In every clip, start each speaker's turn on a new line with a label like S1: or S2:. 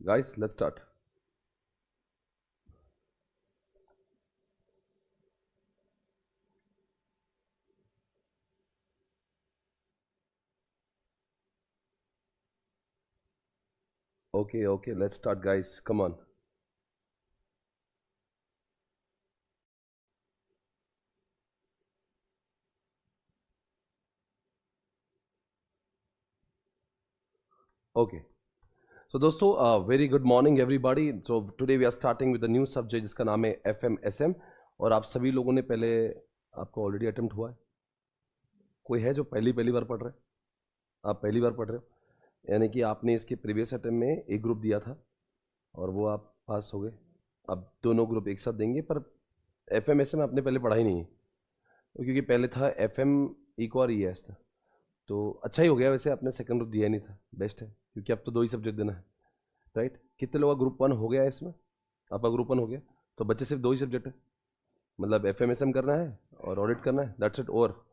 S1: Guys, let's start. Okay, let's start, guys. Come on. Okay. So दोस्तों, very good morning everybody. So today we are starting with the new subject जिसका नाम है FMSM. और आप सभी लोगों ने पहले, आपको ऑलरेडी अटेम्प्ट हुआ है? कोई है जो पहली पहली बार पढ़ रहे हैं? आप पहली बार पढ़ रहे हो, यानी कि आपने इसके प्रीवियस अटेम्प्ट में एक ग्रुप दिया था और वो आप पास हो गए. अब दोनों ग्रुप एक साथ देंगे, पर FMSM आपने पहले पढ़ा ही नहीं है, क्योंकि पहले था FM इको और ES था. तो अच्छा ही हो गया, वैसे आपने सेकंड ग्रुप दिया ही नहीं था, बेस्ट है, क्योंकि अब तो 2 ही सब्जेक्ट देना है, राइट? कितने लोगों का ग्रुप 1 हो गया है इसमें? आपका ग्रुप 1 हो गया, तो बच्चे सिर्फ 2 ही सब्जेक्ट है, मतलब FMSM करना है और ऑडिट करना है, दैट्स इट. और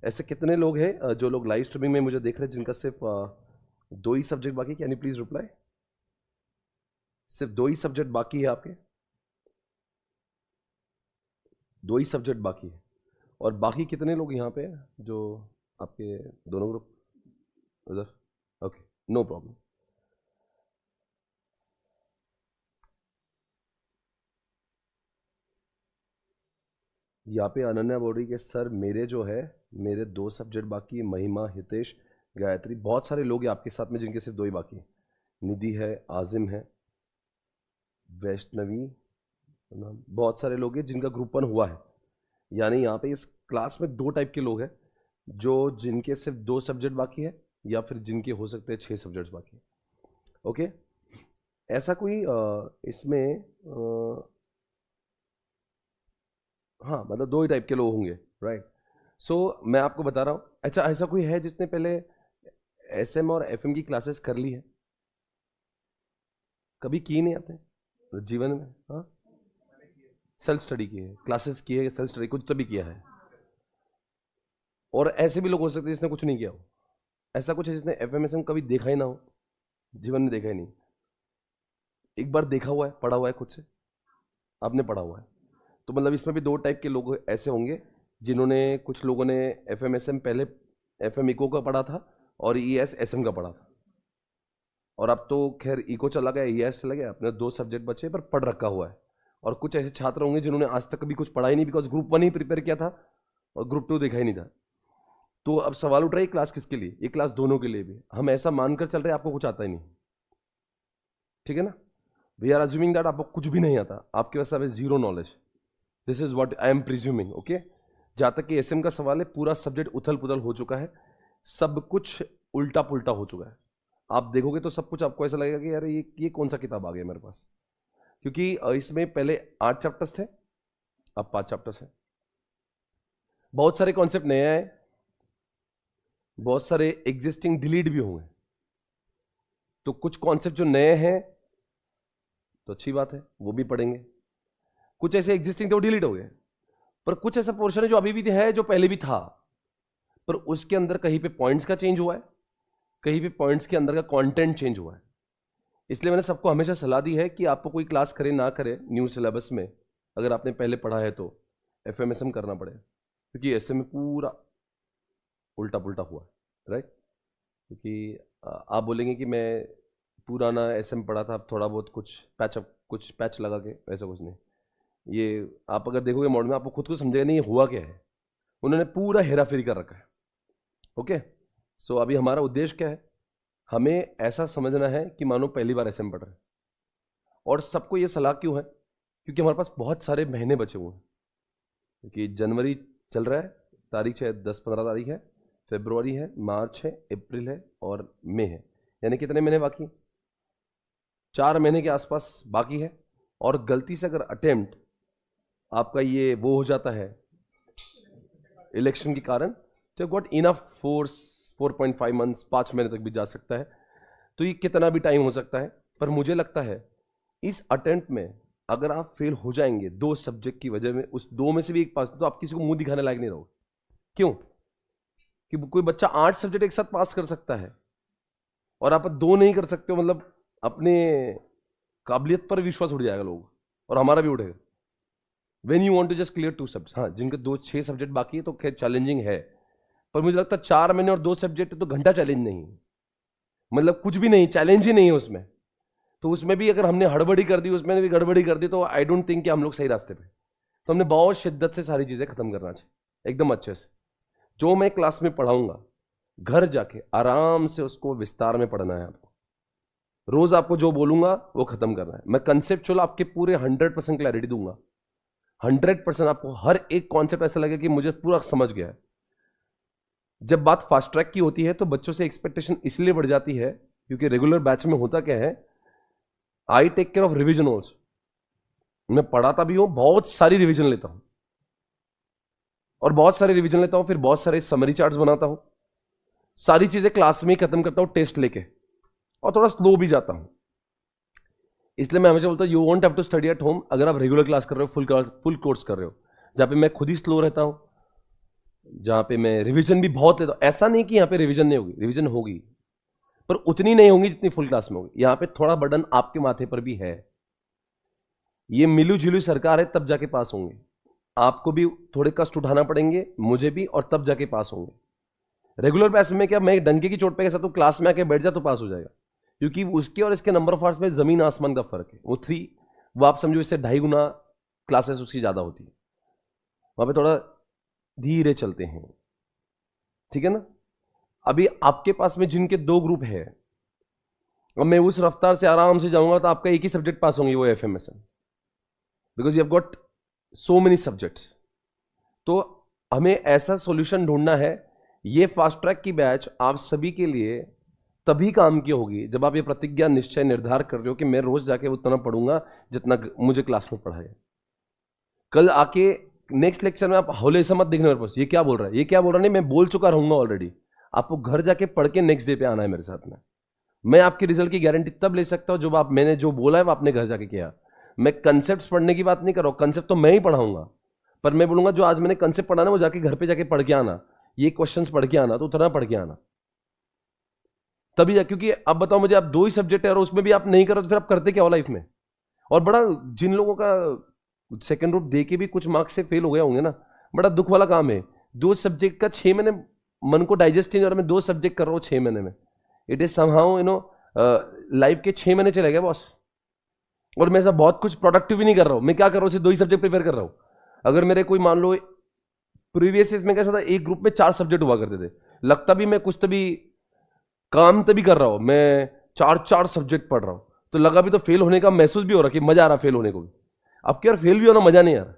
S1: ऐसे कितने लोग हैं जो लोग लाइव स्ट्रीमिंग में मुझे देख रहे हैं जिनका सिर्फ 2 ही सब्जेक्ट बाकी? Can you please reply? सिर्फ 2 ही सब्जेक्ट बाकी है आपके? 2 ही सब्जेक्ट बाकी है. और बाकी कितने लोग यहाँ पे हैं जो आपके दोनों ग्रुप उधर? Okay, no problem. यहाँ पे अनन्या बोल रही कि सर मेरे जो है, मेरे 2 सब्जेक्ट बाकी, महिमा, हितेश, गायत्री, बहुत सारे लोग हैं आपके साथ में जिनके सिर्फ 2 ही बाकी हैं. निधि है, आजिम है, वैष्णवी, बहुत सारे लोग हैं जिनका ग्रुप 1 हुआ है. यानी यहाँ पे इस क्लास में 2 टाइप के लोग हैं, जो जिनके सिर्फ 2 सब्जेक्ट बाकी है, या फिर जिनके हो सकते हैं 6 सब्जेक्ट्स बाकी है. ओके, ऐसा कोई इसमें हाँ, मतलब 2 ही टाइप के लोग होंगे, राइट? सो मैं आपको बता रहा हूँ. अच्छा, ऐसा कोई है जिसने पहले SM और FM की क्लासेस कर ली है? कभी की नहीं आपने जीवन में? हाँ, सेल्फ स्टडी की है, क्लासेस की है, सेल्फ स्टडी कुछ तो भी किया है. और ऐसे भी लोग हो सकते हैं जिसने कुछ नहीं किया हो. ऐसा कुछ है जिसने FMSM कभी देखा ही ना हो, जीवन में देखा ही नहीं? एक बार देखा हुआ है, पढ़ा हुआ है खुद से, आपने पढ़ा हुआ है. तो मतलब इसमें भी 2 टाइप के लोग ऐसे होंगे जिन्होंने, कुछ लोगों ने FMSM पहले FM इको का पढ़ा था और ES SM का पढ़ा था. और अब तो खैर इको चला गया, ES चला गया, अपने 2 सब्जेक्ट बचे पर पढ़ रखा हुआ है. और कुछ ऐसे छात्र होंगे जिन्होंने आज तक कभी कुछ पढ़ा ही नहीं, बिकॉज ग्रुप 1 ही प्रिपेयर किया था और ग्रुप 2 देखा ही नहीं था. तो अब सवाल उठ रहा है, ये क्लास किसके लिए? ये क्लास दोनों के लिए भी. हम ऐसा मानकर चल रहे हैं आपको कुछ आता ही नहीं, ठीक है ना? वी आर अज्यूमिंग दैट आपको कुछ भी नहीं आता, आपके पास अब zero knowledge. This is what I am presuming. Okay, जहां तक कि SM का सवाल है, पूरा सब्जेक्ट उथल पुथल हो चुका है, सब कुछ उल्टा पुल्टा हो चुका है. आप देखोगे तो सब कुछ आपको ऐसा लगेगा कि यार ये कौन सा किताब आ गया मेरे पास, क्योंकि इसमें पहले 8 चैप्टर्स थे, अब 5 चैप्टर्स हैं. बहुत सारे कॉन्सेप्ट नए आए, बहुत सारे एग्जिस्टिंग डिलीट भी होंगे. तो कुछ कॉन्सेप्ट जो नए हैं तो अच्छी बात है, वो भी पढ़ेंगे. कुछ ऐसे एग्जिस्टिंग थे वो डिलीट हो गए, पर कुछ ऐसा पोर्शन है जो अभी भी है, जो पहले भी था, पर उसके अंदर कहीं पे पॉइंट्स का चेंज हुआ है, कहीं पे पॉइंट्स के अंदर का कंटेंट चेंज हुआ है. इसलिए मैंने सबको हमेशा सलाह दी है कि आपको कोई क्लास करे ना करे न्यू सिलेबस में, अगर आपने पहले पढ़ा है तो FMSM करना पड़े, क्योंकि ऐसे में पूरा उल्टा पुल्टा हुआ है, राइट? क्योंकि आप बोलेंगे कि मैं पुराना SM पढ़ा था, अब थोड़ा बहुत कुछ कुछ पैच लगा के, ऐसा कुछ नहीं. ये आप अगर देखोगे मॉडल में, आपको खुद को समझेगा नहीं ये हुआ क्या है. उन्होंने पूरा हेरा फेरी कर रखा है. ओके, सो अभी हमारा उद्देश्य क्या है? हमें ऐसा समझना है कि मानो पहली बार SM पढ़ रहे हैं. और सबको ये सलाह क्यों है? क्योंकि हमारे पास बहुत सारे महीने बचे हुए हैं, क्योंकि जनवरी चल रहा है, तारीख है 10-15 तारीख है, फरवरी है, मार्च है, अप्रैल है और मई है. यानी कितने महीने बाकी? 4 महीने के आसपास बाकी है. और गलती से अगर अटेम्प्ट आपका ये वो हो जाता है इलेक्शन के कारण, तो you got enough force, 4.5 months, 5 महीने तक भी जा सकता है. तो ये कितना भी टाइम हो सकता है. पर मुझे लगता है इस अटेम्प्ट में अगर आप फेल हो जाएंगे 2 सब्जेक्ट की वजह में, उस 2 में से भी एक पास, तो आप किसी को मुंह दिखाने लायक नहीं रहोगे. क्यों? कि कोई बच्चा 8 सब्जेक्ट एक साथ पास कर सकता है और आप 2 नहीं कर सकते हो, मतलब अपने काबिलियत पर विश्वास उठ जाएगा लोग, और हमारा भी उठेगा। When you want to just clear 2 subject, हाँ जिनके 6 सब्जेक्ट बाकी है तो खैर चैलेंजिंग है, पर मुझे लगता है 4 महीने और 2 सब्जेक्ट तो घंटा चैलेंज नहीं है, मतलब कुछ भी नहीं, चैलेंज ही नहीं है उसमें। तो उसमें भी अगर हमने हड़बड़ी कर दी, उसमें भी गड़बड़ी कर दी, तो आई डोंट थिंक कि हम लोग सही रास्ते पे। तो हमने बहुत शिद्दत से सारी चीजें खत्म करना चाहिए, एकदम अच्छे से। जो मैं क्लास में पढ़ाऊंगा घर जाके आराम से उसको विस्तार में पढ़ना है आपको। रोज आपको जो बोलूंगा वो खत्म करना है। मैं कंसेप्चुअल आपके पूरे 100% क्लैरिटी दूंगा, 100%। आपको हर एक कॉन्सेप्ट ऐसा लगे कि मुझे पूरा समझ गया है। जब बात फास्ट ट्रैक की होती है तो बच्चों से एक्सपेक्टेशन इसलिए बढ़ जाती है क्योंकि रेगुलर बैच में होता क्या है, I take care of revision also. मैं पढ़ाता भी हूं, बहुत सारी रिविजन लेता हूं, और बहुत सारे रिवीजन लेता हूं, फिर बहुत सारे समरी चार्ट्स बनाता हूं, सारी चीजें क्लास में ही खत्म करता हूं टेस्ट लेके, और थोड़ा स्लो भी जाता हूं। इसलिए मैं हमेशा बोलता हूं you won't have to study at home. अगर आप रेगुलर क्लास कर रहे हो, फुल कोर्स कर रहे हो, जहां पे मैं खुद ही स्लो रहता हूं, जहां पे मैं रिवीजन भी बहुत लेता हूं। ऐसा नहीं कि यहां पे रिवीजन नहीं होगी, रिवीजन होगी, पर उतनी नहीं होगी जितनी फुल क्लास में होगी। यहां पे थोड़ा बर्डन आपके माथे पर भी है। ये मिलू जुलू सरकार है, तब जाके पास होंगे। आपको भी थोड़े कष्ट उठाना पड़ेंगे, मुझे भी, और तब जाके पास होंगे। रेगुलर बैच में क्या, मैं डंके की चोट पे कैसा तो क्लास में आके बैठ जा तो पास हो जाएगा, क्योंकि उसके और इसके नंबर ऑफ आवर्स में जमीन आसमान का फर्क है। वो 3, वो आप समझो इससे 2.5 गुना क्लासेस उसकी ज्यादा होती है। वहां पे थोड़ा धीरे चलते हैं, ठीक है ना। अभी आपके पास में जिनके 2 ग्रुप है, और मैं उस रफ्तार से आराम से जाऊंगा तो आपका एक ही सब्जेक्ट पास होंगे, वो FMSM, because you have got so many subjects. तो हमें ऐसा सॉल्यूशन ढूंढना है। ये फास्ट ट्रैक की बैच आप सभी के लिए तभी काम की होगी जब आप ये प्रतिज्ञा निश्चय निर्धार कर रहे हो कि मैं रोज जाके उतना पढ़ूंगा जितना मुझे क्लास में पढ़ाया। कल आके नेक्स्ट लेक्चर में आप हौले से मत देखना मेरे पास, ये क्या बोल रहा है, ये क्या बोल रहा है, नहीं, मैं बोल चुका रहूंगा ऑलरेडी। आपको घर जाके पढ़ के नेक्स्ट डे पे आना है मेरे साथ में। मैं आपके रिजल्ट की गारंटी तब ले सकता हूं जब आप, मैंने जो बोला है वो आपने घर जाके किया। मैं कंसेप्ट पढ़ने की बात नहीं कर रहा हूं, कंसेप्ट तो मैं ही पढ़ाऊंगा, पर मैं बोलूंगा जो आज मैंने कंसेप्ट पढ़ा ना वो जाके घर पे जाके पढ़ के आना, ये क्वेश्चंस पढ़ के आना, तो उतना पढ़ के आना तभी जा। क्योंकि अब बताओ मुझे, आप 2 ही सब्जेक्ट है और उसमें भी आप नहीं करो तो फिर आप करते क्या हो लाइफ में। और बड़ा, जिन लोगों का सेकंड ग्रुप दे के भी कुछ मार्क्स से फेल हो गया होंगे ना, बड़ा दुख वाला काम है। 2 सब्जेक्ट का 6 महीने मन को डाइजेस्ट नहीं, और मैं 2 सब्जेक्ट कर रहा हूं 6 महीने में। इट इज समहाउ लाइफ के 6 महीने चले गए बॉस, और मैं ऐसा बहुत कुछ प्रोडक्टिव भी नहीं कर रहा हूं। मैं क्या कर रहा हूं, सिर्फ 2 ही सब्जेक्ट प्रिपेयर कर रहा हूं। अगर मेरे कोई मान लो प्रीवियस ईयर में कैसा था, एक ग्रुप में 4 सब्जेक्ट हुआ करते थे, लगता भी मैं कुछ तभी काम तभी कर रहा हूं, मैं 4 सब्जेक्ट पढ़ रहा हूं, तो लगा भी तो फेल होने का महसूस भी हो रहा कि मजा आ रहा फेल होने को भी। अब क्या फेल भी होना मजा नहीं आ रहा,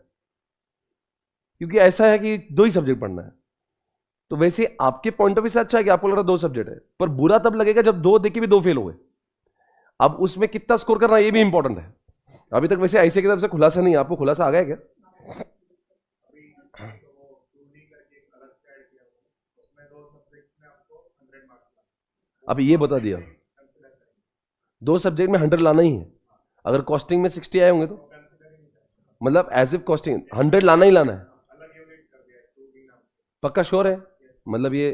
S1: क्योंकि ऐसा है कि 2 ही सब्जेक्ट पढ़ना है। तो वैसे आपके पॉइंट ऑफ व्यू से अच्छा है कि आपको लग रहा 2 सब्जेक्ट है, पर बुरा तब लगेगा जब 2 देके भी 2 फेल हो गए। अब उसमें कितना स्कोर करना ये भी इंपॉर्टेंट है। अभी तक वैसे ऐसे की तरफ से खुलासा नहीं, आपको खुलासा आ गया क्या? अभी ये बता दिया, 2 सब्जेक्ट में 100 लाना ही है। अगर कॉस्टिंग में 60 आए होंगे तो मतलब एज इफ कॉस्टिंग 100 लाना ही लाना है। पक्का श्योर है, मतलब ये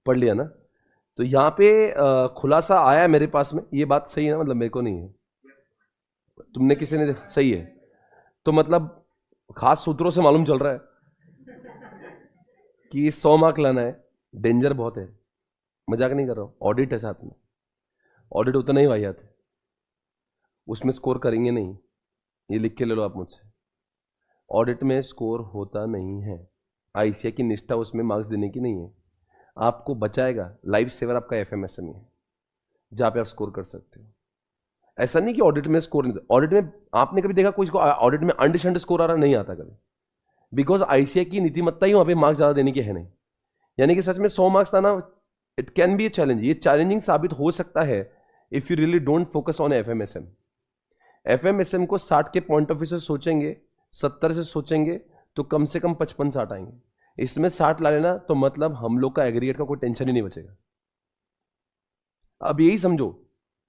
S1: पढ़ लिया ना। तो यहाँ पे खुलासा आया है मेरे पास में, ये बात सही है ना, मतलब मेरे को नहीं है, तुमने किसी ने, सही है। तो मतलब खास सूत्रों से मालूम चल रहा है कि 100 मार्क लाना है, डेंजर बहुत है, मजाक नहीं कर रहा हूं। ऑडिट है साथ में, ऑडिट उतना ही वाहियात है, उसमें स्कोर करेंगे नहीं, ये लिख के ले लो आप मुझसे। ऑडिट में स्कोर होता नहीं है, आईसीए की निष्ठा उसमें मार्क्स देने की नहीं है। आपको बचाएगा, लाइफ सेवर आपका एफएमएसएम है, जहां पे आप स्कोर कर सकते हो। ऐसा नहीं कि ऑडिट में स्कोर नहीं, ऑडिट में आपने कभी देखा कोई ऑडिट में अनडिशंड स्कोर आ रहा, नहीं आता कभी, बिकॉज आईसीए की नीतिमत्ता ही वहां पे मार्क्स ज्यादा देने की है नहीं। यानी कि सच में 100 मार्क्स आना, it can be a challenge, ये चैलेंजिंग साबित हो सकता है if you really don't focus on FMSM. FMSM को 60 के पॉइंट ऑफ व्यू से सोचेंगे, 70 से सोचेंगे तो कम से कम 55-60 आएंगे। इसमें 60 ला लेना तो मतलब हम लोग का एग्रीगेट का कोई टेंशन ही नहीं बचेगा। अब यही समझो,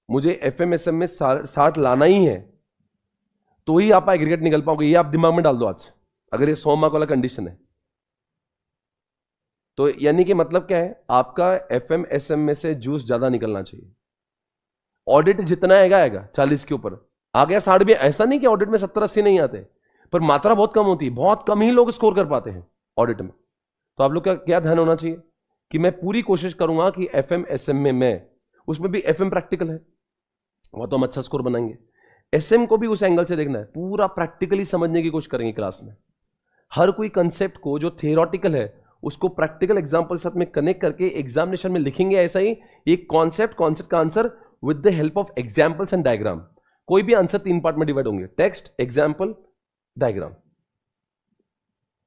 S1: मुझे एफएमएसएम में 60 लाना ही है तो ही आप एग्रीगेट निकल पाओगे, ये आप दिमाग में डाल दो आज, अगर ये 100 मार्क वाला कंडीशन है तो। यानी कि मतलब क्या है, आपका एफएमएसएम में से जूस ज्यादा निकलना चाहिए। ऑडिट जितना आएगा आएगा 40 के ऊपर आ गया 60 भी, ऐसा नहीं कि ऑडिट में 70-80 नहीं आते, पर मात्रा बहुत कम होती है, बहुत कम ही लोग स्कोर कर पाते हैं ऑडिट में। तो आप लोग का क्या ध्यान होना चाहिए कि मैं पूरी कोशिश करूंगा कि FM SM में मैं, उसमें भी FM प्रैक्टिकल है, वह तो हम अच्छा स्कोर बनाएंगे। SM को भी उस एंगल से देखना है, पूरा प्रैक्टिकली समझने की कोशिश करेंगे क्लास में। हर कोई कंसेप्ट को जो थियोरेटिकल है उसको प्रैक्टिकल एग्जांपल साथ में कनेक्ट करके एग्जामिनेशन में लिखेंगे। ऐसा ही एक कॉन्सेप्ट का answer with the help of examples and diagram. कोई भी आंसर 3 पार्ट में डिवाइड होंगे, टेक्स्ट, एग्जांपल, डायग्राम।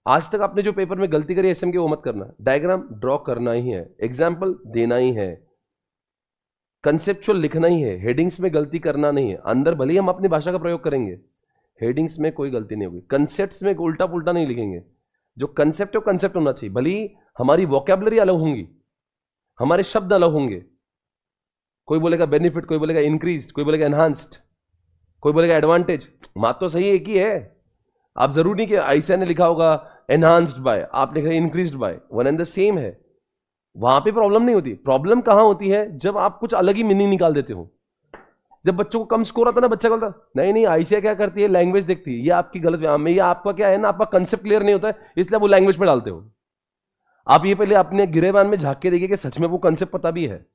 S1: आज तक आपने जो पेपर में गलती करी एसएम के वो मत करना। डायग्राम ड्रॉ करना ही है, एग्जाम्पल देना ही है, कंसेप्चुअल लिखना ही है, हेडिंग्स में गलती करना नहीं है। अंदर भले ही हम अपनी भाषा का प्रयोग करेंगे, हेडिंग्स में कोई गलती नहीं होगी। कंसेप्ट्स में उल्टा पुल्टा नहीं लिखेंगे, जो कंसेप्ट है वो कंसेप्ट होना चाहिए। भले ही हमारी वोकैबुलरी अलग होंगी, हमारे शब्द अलग होंगे, कोई बोलेगा बेनिफिट, कोई बोलेगा इंक्रीज्ड, कोई बोलेगा एनहांस्ड, कोई बोलेगा एडवांटेज, बात तो सही एक ही है। आप जरूर नहीं कि आईसीआई ने लिखा होगा एनहांस्ड बाय, आपने लिखा increased by, one and the same है। वहां पे प्रॉब्लम नहीं होती। प्रॉब्लम कहां होती है? जब आप कुछ अलग ही मीनिंग निकाल देते हो। जब बच्चों को कम स्कोर आता है ना, बच्चा बोलता नहीं नहीं आईसीआई क्या करती है, लैंग्वेज देखती है। ये आपकी गलत व्यायाम है। ये आपका क्या है ना, आपका कंसेप्ट क्लियर नहीं होता है, इसलिए आप वो लैंग्वेज में डालते हो। आप ये पहले अपने गिरेबान में झांक के देखिए कि सच में वो कंसेप्ट पता भी है।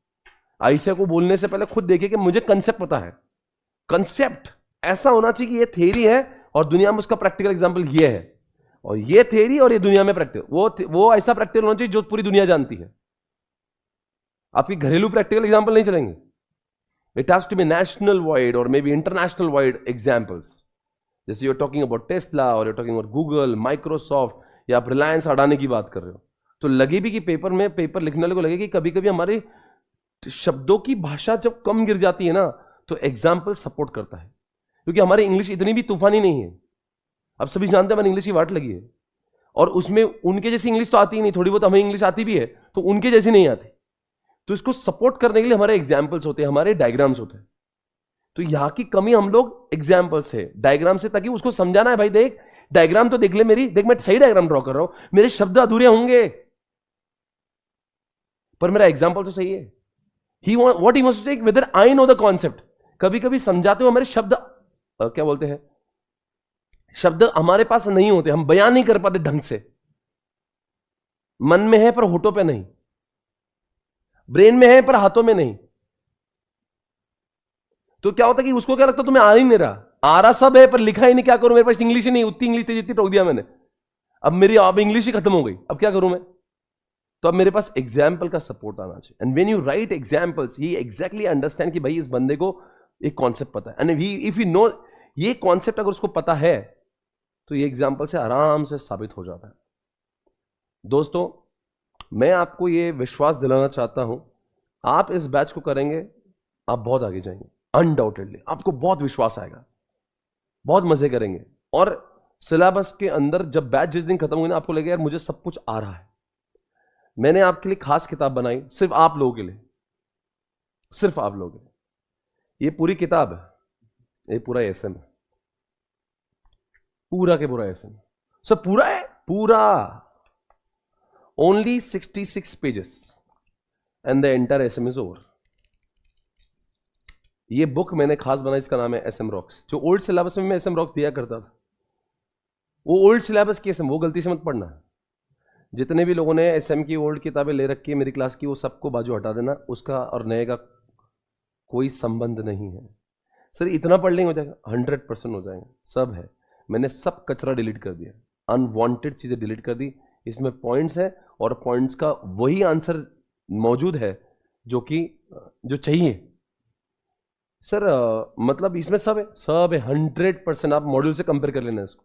S1: आईसीआई को बोलने से पहले खुद देखिए कि मुझे कंसेप्ट पता है। कंसेप्ट ऐसा होना चाहिए कि ये थ्योरी है और दुनिया में उसका प्रैक्टिकल एग्जाम्पल ये है, और ये थ्योरी और ये दुनिया में प्रैक्टिकल, वो ऐसा प्रैक्टिकल होना चाहिए जो पूरी दुनिया जानती है। आपकी घरेलू प्रैक्टिकल एग्जाम्पल नहीं चलेंगे। It has to be national wide और may be international wide examples. जैसे यूर टॉकिंग अबाउट टेस्ला और you're talking about Google, Microsoft, या आप रिलायंस अडानी की बात कर रहे हो, तो लगे भी कि पेपर लिखने वाले को लगे कि कभी कभी हमारे शब्दों की भाषा जब कम गिर जाती है ना, तो एग्जाम्पल सपोर्ट करता है। क्योंकि हमारी इंग्लिश इतनी भी तूफानी नहीं है। अब सभी जानते हैं हमारी इंग्लिश की वाट लगी है, और उसमें उनके जैसी इंग्लिश तो आती ही नहीं। थोड़ी बहुत हमें इंग्लिश आती भी है तो उनके जैसी नहीं आती। तो इसको सपोर्ट करने के लिए हमारे एग्जाम्पल्स होते हैं, हमारे डायग्राम्स होते हैं। तो यहां की कमी हम लोग एग्जाम्पल से, डायग्राम से, ताकि उसको समझाना है भाई देख डायग्राम तो देख ले मेरी, देख मैं सही डायग्राम ड्रॉ कर रहा हूं, मेरे शब्द अधूरे होंगे पर मेरा एग्जाम्पल तो सही है। What he wants to take whether I know the concept. कभी कभी समझाते हो हमारे शब्द क्या बोलते हैं, शब्द हमारे पास नहीं होते, हम बयान नहीं कर पाते ढंग से। मन में है पर होठों पे नहीं, ब्रेन में है पर हाथों में नहीं। तो क्या होता है कि उसको क्या लगता है तुम्हें आ ही नहीं रहा, आ रहा सब है पर लिखा ही नहीं। क्या करूं, मेरे पास इंग्लिश ही नहीं, उतनी इंग्लिश थी जितनी टोक दिया मैंने। अब इंग्लिश ही खत्म हो गई, अब क्या करूं मैं? तो अब मेरे पास एग्जाम्पल का सपोर्ट आना चाहिए। And when you right examples, he exactly understand कि भाई इस बंदे को एक कॉन्सेप्ट पता है। एंड इफ यू नो ये कॉन्सेप्ट अगर उसको पता है तो ये एग्जाम्पल से आराम से साबित हो जाता है। दोस्तों, मैं आपको ये विश्वास दिलाना चाहता हूं, आप इस बैच को करेंगे, आप बहुत आगे जाएंगे। अनडाउटेडली आपको बहुत विश्वास आएगा, बहुत मजे करेंगे। और सिलेबस के अंदर जब बैच जिस दिन खत्म हुई ना, आपको लगेगा यार मुझे सब कुछ आ रहा है। मैंने आपके लिए खास किताब बनाई, सिर्फ आप लोगों के लिए, सिर्फ आप लोगों के लिए। ये पूरी किताब है, ये पूरा एसएम है, पूरा के पूरा एसएम। सब पूरा है, पूरा। Only 66 pages and the entire SM is over. ये बुक मैंने खास बनाई, इसका नाम है एसएम रॉक्स। जो ओल्ड सिलेबस में मैं एसएम रॉक्स दिया करता था, वो ओल्ड सिलेबस की एसएम, वो गलती से मत पढ़ना। जितने भी लोगों ने एसएम की ओल्ड किताबें ले रखी है मेरी क्लास की, वो सबको बाजू हटा देना। उसका और नए का कोई संबंध नहीं है। सर इतना पढ़ लेंगे हो जाएगा, 100% हो जाएगा। सब है, मैंने सब कचरा डिलीट कर दिया, अनवांटेड चीजें डिलीट कर दी। इसमें पॉइंट्स है और पॉइंट्स का वही आंसर मौजूद है जो चाहिए। सर मतलब इसमें सब है, सब है 100%। आप मॉड्यूल से कंपेयर कर लेना इसको।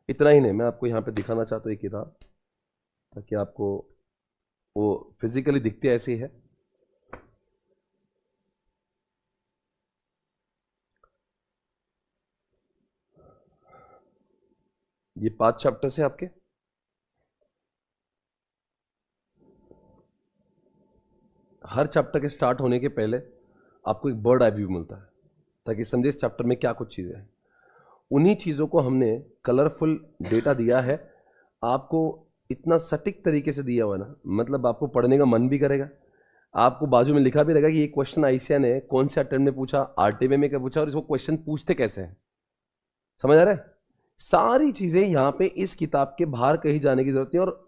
S1: इतना ही नहीं, मैं आपको यहाँ पे दिखाना चाहता हूँ एक किताब, ताकि आपको वो फिजिकली दिखती ऐसी है। ये 5 चैप्टर्स है आपके। हर चैप्टर के स्टार्ट होने के पहले आपको एक बर्ड आई व्यू मिलता है, ताकि समझे इस चैप्टर में क्या कुछ चीजें हैं। उन्हीं चीजों को हमने कलरफुल डेटा दिया है आपको, इतना सटीक तरीके से दिया हुआ है ना, मतलब आपको पढ़ने का मन भी करेगा। आपको बाजू में लिखा भी रहेगा कि ये क्वेश्चन आईसीएआई ने कौन से अटेम्प्ट में पूछा, आरटीबी में क्या पूछा और इसको क्वेश्चन पूछते कैसे हैं। समझ आ रहा है? सारी चीजें यहां पे इस किताब के बाहर कहीं जाने की जरूरत नहीं। और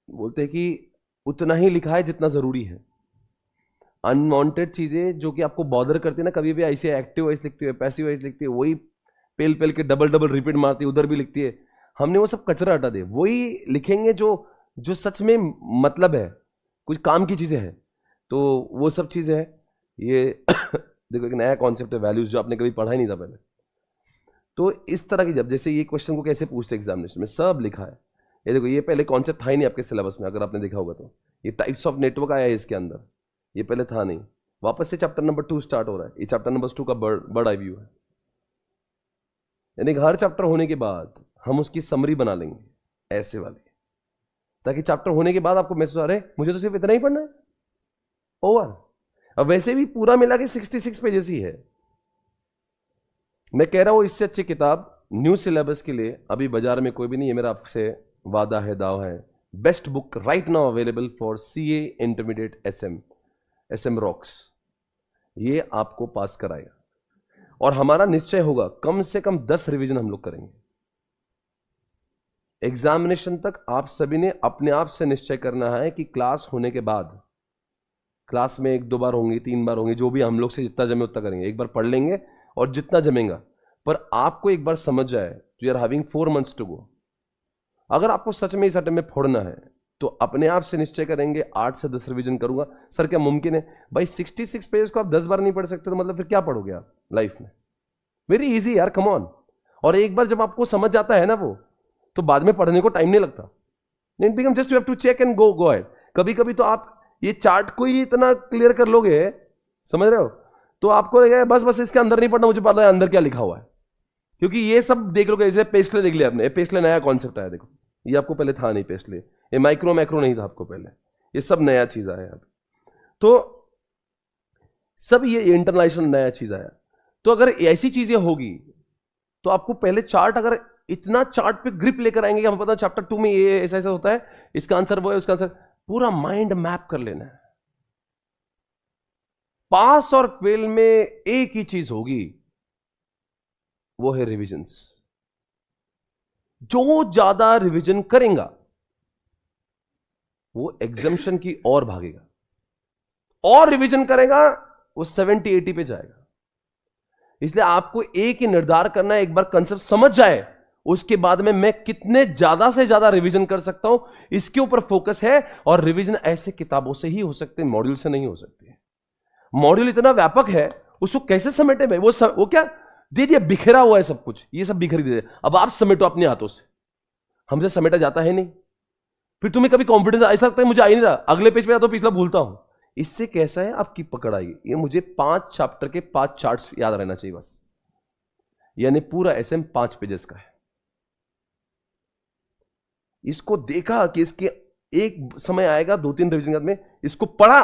S1: बोलते हैं कि उतना ही लिखा है जितना जरूरी है। अनवांटेड चीजें जो कि आपको बॉदर करती है ना, कभी भी ऐसे एक्टिव वॉइस लिखती है, पैसिव वॉइस लिखती है, वही पेल पेल के डबल डबल रिपीट मारती है, उधर भी लिखती है। हमने वो सब कचरा हटा दे, वही लिखेंगे जो जो सच में मतलब है, कुछ काम की चीजें हैं। तो वो सब चीजें हैं। ये देखो एक नया कॉन्सेप्ट है वैल्यूज, जो आपने कभी पढ़ा ही नहीं था पहले। तो इस तरह की, जब जैसे ये क्वेश्चन को कैसे पूछते एग्जामिनेशन में, सब लिखा है। ये देखो, ये पहले कॉन्सेप्ट था ही नहीं आपके सिलेबस में, अगर आपने देखा होगा तो। ये टाइप्स ऑफ नेटवर्क आया है इसके अंदर, ये पहले था नहीं। वापस से चैप्टर नंबर 2 स्टार्ट हो रहा है। ये चैप्टर नंबर 2 का बर्ड आई व्यू है। यानी हर चैप्टर होने के बाद हम उसकी समरी बना लेंगे ऐसे वाली, ताकि चैप्टर होने के बाद आपको महसूस आ रहे मुझे तो सिर्फ इतना ही पढ़ना है, ओवर। अब वैसे भी पूरा मिला के 66 पेजेस ही है। मैं कह रहा हूं इससे अच्छी किताब न्यू सिलेबस के लिए अभी बाजार में कोई भी नहीं है। मेरा आपसे वादा है, दावा है, best book right now available for CA intermediate SM rocks, ये आपको पास कराएगा। और हमारा निश्चय होगा कम से कम 10 रिवीजन हम लोग करेंगे एग्जामिनेशन तक। आप सभी ने अपने आप से निश्चय करना है कि क्लास होने के बाद, क्लास में 1-2 बार होंगी, 3 बार होंगी, जो भी हम लोग से जितना जमे उतना करेंगे। एक बार पढ़ लेंगे और जितना जमेगा, पर आपको एक बार समझ जाए तो you are having 4 months to go. अगर आपको सच में इस अटेम्प्ट में फोड़ना है तो अपने आप से निश्चय करेंगे 8 से 10 रिवीजन करूंगा। सर क्या मुमकिन है? भाई 66 पेज को आप 10 बार नहीं पढ़ सकते तो मतलब फिर क्या पढ़ोगे आप लाइफ में? वेरी इजी यार, कम ऑन। और एक बार जब आपको समझ जाता है ना वो, तो बाद में पढ़ने को टाइम नहीं लगता। It become just you have to check and go ahead. कभी कभी तो आप ये चार्ट को ही इतना क्लियर कर लोगे, समझ रहे हो, तो आपको लगेगा बस बस इसके अंदर नहीं पढ़ना, मुझे पता है अंदर क्या लिखा हुआ है। क्योंकि ये सब देख लोगे। जैसे पेस्टले देख लिया आपने, पेस्टले नया कॉन्सेप्ट आया, देखो ये आपको पहले था नहीं। पेस्टले ये माइक्रो मैक्रो नहीं था आपको पहले, ये सब नया चीज आया अब। तो सब ये इंटरनेशनल नया चीज आया। तो अगर ऐसी चीजें होगी तो आपको पहले चार्ट, अगर इतना चार्ट पे ग्रिप लेकर आएंगे कि हम पता चैप्टर 2 में ये ऐसा ऐसा होता है, इसका आंसर वो है, उसका आंसर, पूरा माइंड मैप कर लेना है। पास और फेल में एक ही चीज होगी, वो है रिविजन्स। जो ज्यादा रिवीजन करेगा वो एग्जामिशन की ओर भागेगा, और रिवीजन करेगा वो 70-80 पे जाएगा। इसलिए आपको एक ही निर्धार करना है, एक बार कंसेप्ट समझ जाए उसके बाद में मैं कितने ज्यादा से ज्यादा रिवीजन कर सकता हूं, इसके ऊपर फोकस है। और रिवीजन ऐसे किताबों से ही हो सकते हैं, मॉड्यूल से नहीं हो सकते। मॉड्यूल इतना व्यापक है, उसको कैसे समेटे भाई? वो क्या दे दिया, बिखरा हुआ है सब कुछ, ये सब बिखरी दे दिया। अब आप समेटो अपने हाथों से, हमसे समेटा जाता है नहीं। फिर तुम्हें कभी कॉन्फिडेंस ऐसा लगता है मुझे आ ही नहीं रहा, अगले पेज पे जाता हूं, पिछला भूलता हूं। इससे कैसा है, आपकी पकड़ आएगी। ये मुझे 5 चैप्टर के 5 चार्ट्स याद रहना चाहिए बस, यानी पूरा एसएम 5 पेजेस का है। इसको देखा कि इसके एक समय आएगा 2-3 रिवीजन में, इसको पढ़ा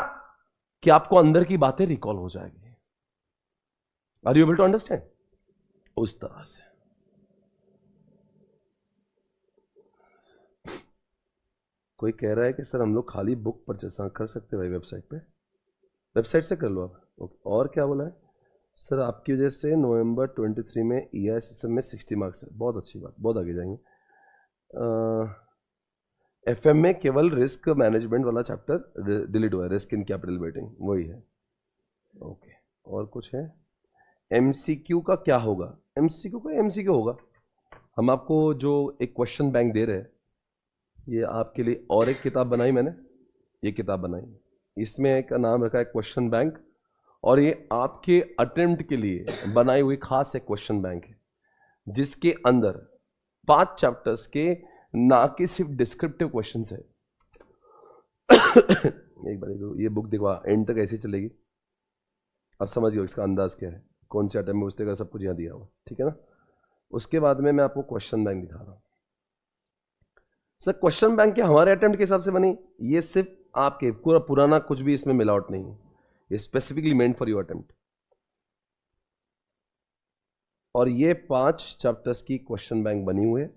S1: कि आपको अंदर की बातें रिकॉल हो जाएगी। Are you able to understand? उस तरह से कोई कह रहा है कि सर हम लोग खाली बुक परचेस कर सकते हैं भाई वेबसाइट पे? वेबसाइट से कर लो आप। ओके, और क्या बोला है सर? आपकी वजह से नवंबर 23 में EISSM में 60 मार्क्स है। बहुत अच्छी बात, बहुत आगे जाएंगे। FM में केवल रिस्क मैनेजमेंट वाला चैप्टर डिलीट हुआ है, रिस्क इन कैपिटल वेटिंग, वही है। ओके, और कुछ है? MCQ का क्या होगा? MCQ का MCQ होगा। हम आपको जो एक क्वेश्चन बैंक दे रहे हैं, ये आपके लिए और एक किताब बनाई मैंने, ये किताब बनाई, इसमें एक नाम रखा है क्वेश्चन बैंक, और ये आपके अटेम्प्ट के लिए बनाई हुई खास एक क्वेश्चन बैंक है, जिसके अंदर 5 चैप्टर्स के ना कि सिर्फ डिस्क्रिप्टिव क्वेश्चन है। एक बार ये बुक देखो, एंड तक ऐसे चलेगी, अब समझ गए इसका अंदाज क्या है, कौन से अटेम्प्ट में उसका सब कुछ यहाँ दिया हुआ, ठीक है ना। उसके बाद में मैं आपको क्वेश्चन बैंक दिखा रहा हूँ। सर क्वेश्चन बैंक क्या हमारे अटेम्प्ट के हिसाब से बनी? ये सिर्फ आपके पूरा पुराना कुछ भी इसमें मिलावट नहीं है, ये specifically meant for your attempt. और ये 5 चैप्टर्स की क्वेश्चन बैंक बनी हुई है।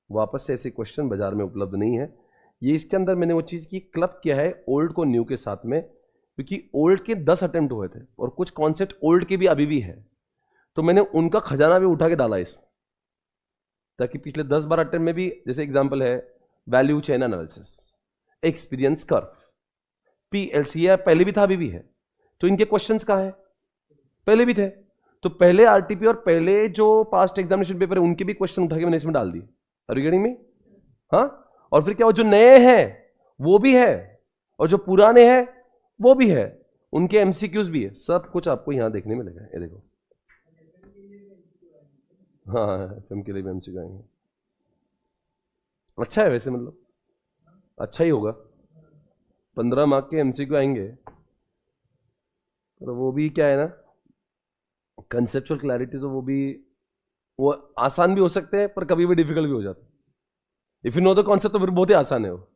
S1: वापस से ऐसे क्वेश्चन बाजार में उपलब्ध नहीं है, ये इसके अंदर मैंने वो चीज़ की, क्लब किया है ओल्ड को न्यू के साथ में, क्योंकि ओल्ड के 10 अटेम्प्ट हुए थे और कुछ कॉन्सेप्ट ओल्ड के भी अभी भी है, तो मैंने उनका खजाना भी उठा के डाला इसमें, ताकि पिछले 10-12 अटेम्प्ट में भी, जैसे एग्जांपल है value chain analysis, experience curve, PLC, या पहले भी था अभी भी है, तो इनके क्वेश्चंस कहाँ है, पहले भी थे, तो पहले आरटीपी और पहले जो पास्ट एग्जामिनेशन पेपर है उनके भी क्वेश्चन उठा के मैंने इसमें डाल दिए। Are you getting me? हाँ, और फिर क्या, वो जो नए हैं वो भी है और जो पुराने हैं वो भी है, उनके एमसीक्यूज भी है, सब कुछ आपको यहां देखने मिलेगा। ये देखो, हाँ एफएम के लिए भी एमसीक्यू आएंगे। अच्छा है वैसे, मतलब अच्छा ही होगा, 15 मार्क के एमसीक्यू आएंगे, पर वो भी क्या है ना, कंसेप्चुअल क्लैरिटी, तो वो आसान भी हो सकते हैं पर कभी भी डिफिकल्ट भी हो जाता है। If you know the concept तो फिर बहुत ही आसान है, वो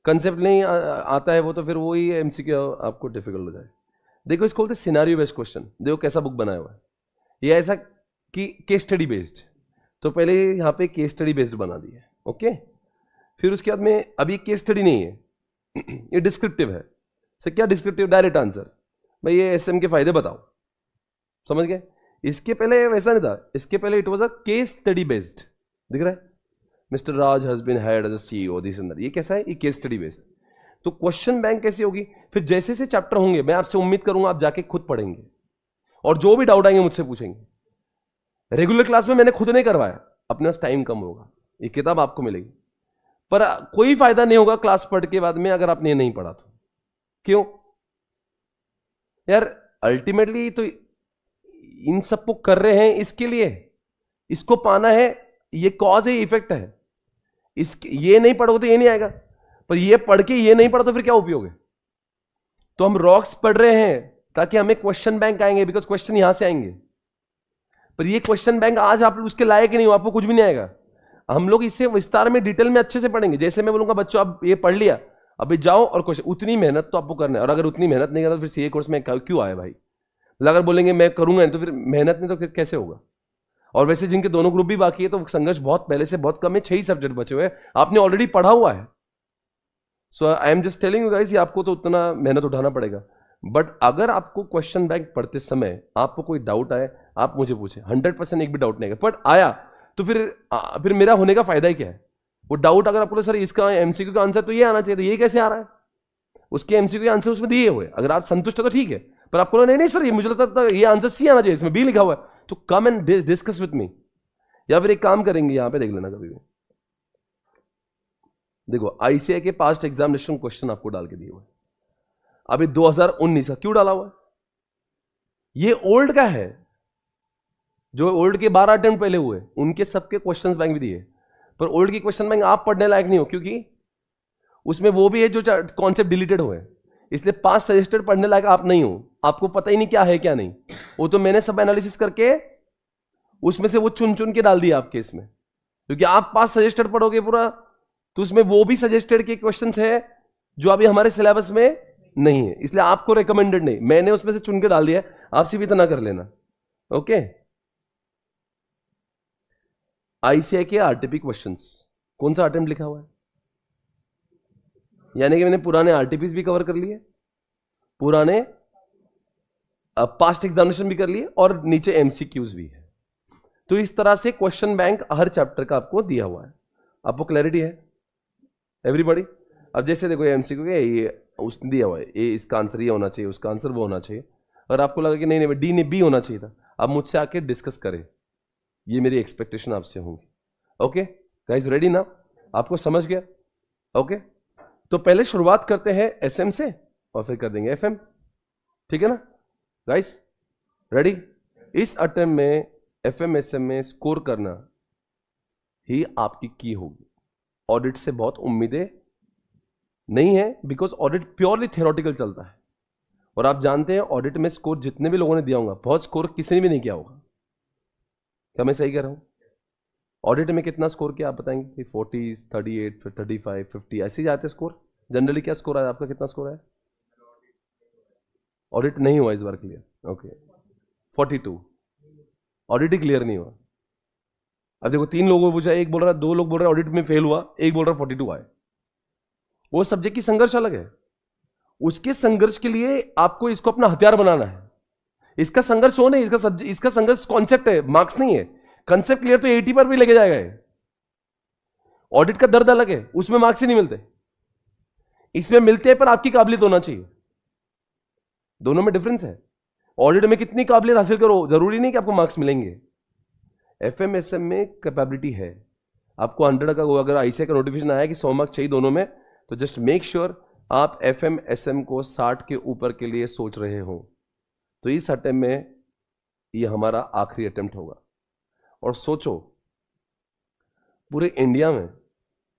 S1: कंसेप्ट नहीं आता है वो तो फिर वही एमसीक्यू आपको डिफिकल्ट हो जाए। देखो इसको बोलते सिनेरियो बेस्ड क्वेश्चन। देखो कैसा बुक बनाया हुआ है, ये ऐसा कि केस स्टडी बेस्ड, तो पहले यहाँ पे केस स्टडी बेस्ड बना दिया है, ओके। फिर उसके बाद में, अभी केस स्टडी नहीं है ये डिस्क्रिप्टिव है। सर क्या डिस्क्रिप्टिव? डायरेक्ट आंसर, भाई ये एसएम के फायदे बताओ, समझ गए। इसके पहले वैसा नहीं था, इसके पहले it was a case study based, दिख रहा है, mister Raj has been hired as a CEO this and that. ये कैसा है? ये केस स्टडी बेस्ड। तो क्वेश्चन बैंक कैसी होगी? फिर जैसे जैसे चैप्टर होंगे मैं आपसे उम्मीद करूंगा आप जाके खुद पढ़ेंगे और जो भी डाउट आएंगे मुझसे पूछेंगे। रेगुलर क्लास में मैंने खुद नहीं करवाया, अपने पास टाइम कम होगा, ये किताब आपको मिलेगी, पर कोई फायदा नहीं होगा क्लास पढ़ के बाद में अगर आपने ये नहीं पढ़ा तो। क्यों यार? अल्टीमेटली तो इन सबको कर रहे हैं इसके लिए, इसको पाना है, ये कॉज है, इफेक्ट है। ये नहीं पढ़ोगे तो ये नहीं आएगा, पर ये पढ़ के ये नहीं पढ़ा तो फिर क्या उपयोग है? तो हम रॉक्स पढ़ रहे हैं ताकि हमें क्वेश्चन बैंक आएंगे, बिकॉज क्वेश्चन यहां से आएंगे, पर ये क्वेश्चन बैंक आज आप उसके लायक ही नहीं हो, आपको कुछ भी नहीं आएगा। हम लोग इससे विस्तार में डिटेल में अच्छे से पढ़ेंगे। जैसे मैं बोलूंगा बच्चों आप ये पढ़ लिया, अभी जाओ और क्वेश्चन, उतनी मेहनत तो आपको करना है, और अगर उतनी मेहनत नहीं करना तो फिर सीए कोर्स में क्यों आए भाई? अगर बोलेंगे मैं करूंगा तो फिर मेहनत नहीं, तो फिर कैसे होगा? और वैसे जिनके दोनों ग्रुप भी बाकी है तो संघर्ष बहुत पहले से बहुत कम है, 6 ही सब्जेक्ट बचे हुए हैं, आपने ऑलरेडी पढ़ा हुआ है। So I am just telling you guys, आपको तो उतना मेहनत उठाना पड़ेगा। बट अगर आपको क्वेश्चन बैंक पढ़ते समय आपको कोई डाउट आए, आप मुझे पूछे, 100% एक भी डाउट नहीं आएगा, बट आया तो फिर मेरा होने का फायदा ही क्या है? वो डाउट अगर आपको सर इसका एमसीक्यू का आंसर तो ये आना चाहिए, तो ये कैसे आ रहा है? उसके एमसीक्यू के आंसर उसमें दिए हुए, अगर आप संतुष्ट है तो ठीक है, पर आपको नहीं सर ये मुझे लगता था ये आंसर सी आना चाहिए, इसमें बी लिखा हुआ है, तो come and discuss with me. या फिर एक काम करेंगे, यहां पे देख लेना कभी भी, देखो आईसीआई के पास्ट एग्जामिनेशन क्वेश्चन आपको डाल के दिए हुए, अभी 2019 का क्यों डाला हुआ है? ये ओल्ड का है, जो ओल्ड के 12 अटेम्प्ट पहले हुए उनके सबके क्वेश्चंस बैंक भी दिए, पर ओल्ड की क्वेश्चन बैंक आप पढ़ने लायक नहीं हो, क्योंकि उसमें वो भी है जो कॉन्सेप्ट डिलीटेड हुए, इसलिए 5 सजेस्टेड पढ़ने लायक आप नहीं हो, आपको पता ही नहीं क्या है क्या नहीं। वो तो मैंने सब एनालिसिस करके उसमें से वो चुन चुन के डाल दिया आपके इसमें, क्योंकि आप 5 सजेस्टेड पढ़ोगे पूरा, तो उसमें वो भी सजेस्टेड के क्वेश्चंस है जो अभी हमारे सिलेबस में नहीं है, इसलिए आपको रिकमेंडेड नहीं, मैंने उसमें से चुन के डाल दिया, आप सिर्फ इतना कर लेना, ओके। आईसीआई के आरटीपी क्वेश्चंस, कौन सा अटेम्प्ट लिखा हुआ है? यानी कि मैंने पुराने आरटीपीज भी कवर कर लिए, पुराने पास्ट एग्जामिनेशन भी कर लिए, और नीचे एमसीक्यूज भी है। तो इस तरह से क्वेश्चन बैंक हर चैप्टर का आपको दिया हुआ है। आपको क्लैरिटी है एवरीबॉडी? अब जैसे देखो एमसीक्यू के ये उसने दिया हुआ है, ये इसका आंसर ये होना चाहिए, उसका आंसर वो होना चाहिए, और आपको लगा कि नहीं डी ने बी होना चाहिए था, आप मुझसे आके डिस्कस करें, ये मेरी एक्सपेक्टेशन आपसे होंगी। ओके गाइस, रेडी ना? आपको समझ गया? ओके तो पहले शुरुआत करते हैं एसएम से और फिर कर देंगे एफएम, ठीक है ना गाइस? रेडी? इस अटेम्प्ट में एफएम एसएम में स्कोर करना ही आपकी की होगी। ऑडिट से बहुत उम्मीदें नहीं है, बिकॉज ऑडिट प्योरली थियोरेटिकल चलता है, और आप जानते हैं ऑडिट में स्कोर जितने भी लोगों ने दिया होगा, बहुत स्कोर किसी ने भी नहीं किया होगा। क्या मैं सही कह रहा हूं? ऑडिट में कितना स्कोर किया आप बताएंगे? 40, 38, 35, 50 ऐसे ही जाते स्कोर जनरली। क्या स्कोर आया आपका? कितना स्कोर है? ऑडिट नहीं हुआ इस बार क्लियर, ओके 42, ऑडिट ही क्लियर नहीं हुआ। अब देखो 3 लोगों को पूछा, एक बोल रहा, 2 लोग बोल रहे ऑडिट में फेल हुआ, एक बोल रहा 42 आए। वो सब्जेक्ट की संघर्ष अलग है। उसके संघर्ष के लिए आपको इसको अपना हथियार बनाना है। इसका संघर्ष वो नहीं, इसका संघर्ष कॉन्सेप्ट है, मार्क्स नहीं है। कंसेप्ट क्लियर तो 80 पर भी लेके जाएगा ये। ऑडिट का दर्द अलग है, उसमें मार्क्स ही नहीं मिलते, इसमें मिलते हैं पर आपकी काबिलियत होना चाहिए। दोनों में डिफरेंस है। ऑडिट में कितनी काबिलियत हासिल करो, जरूरी नहीं कि आपको मार्क्स मिलेंगे। एफएमएसएम में कैपेबिलिटी है। आपको 100 का अगर आईसीए का नोटिफिकेशन आया कि 100 मार्क्स चाहिए दोनों में, तो जस्ट मेक श्योर आप एफएमएसएम को 60 के ऊपर के लिए सोच रहे हो। तो इस अटेम्प्ट में ये हमारा आखिरी अटेम्प्ट होगा। और सोचो पूरे इंडिया में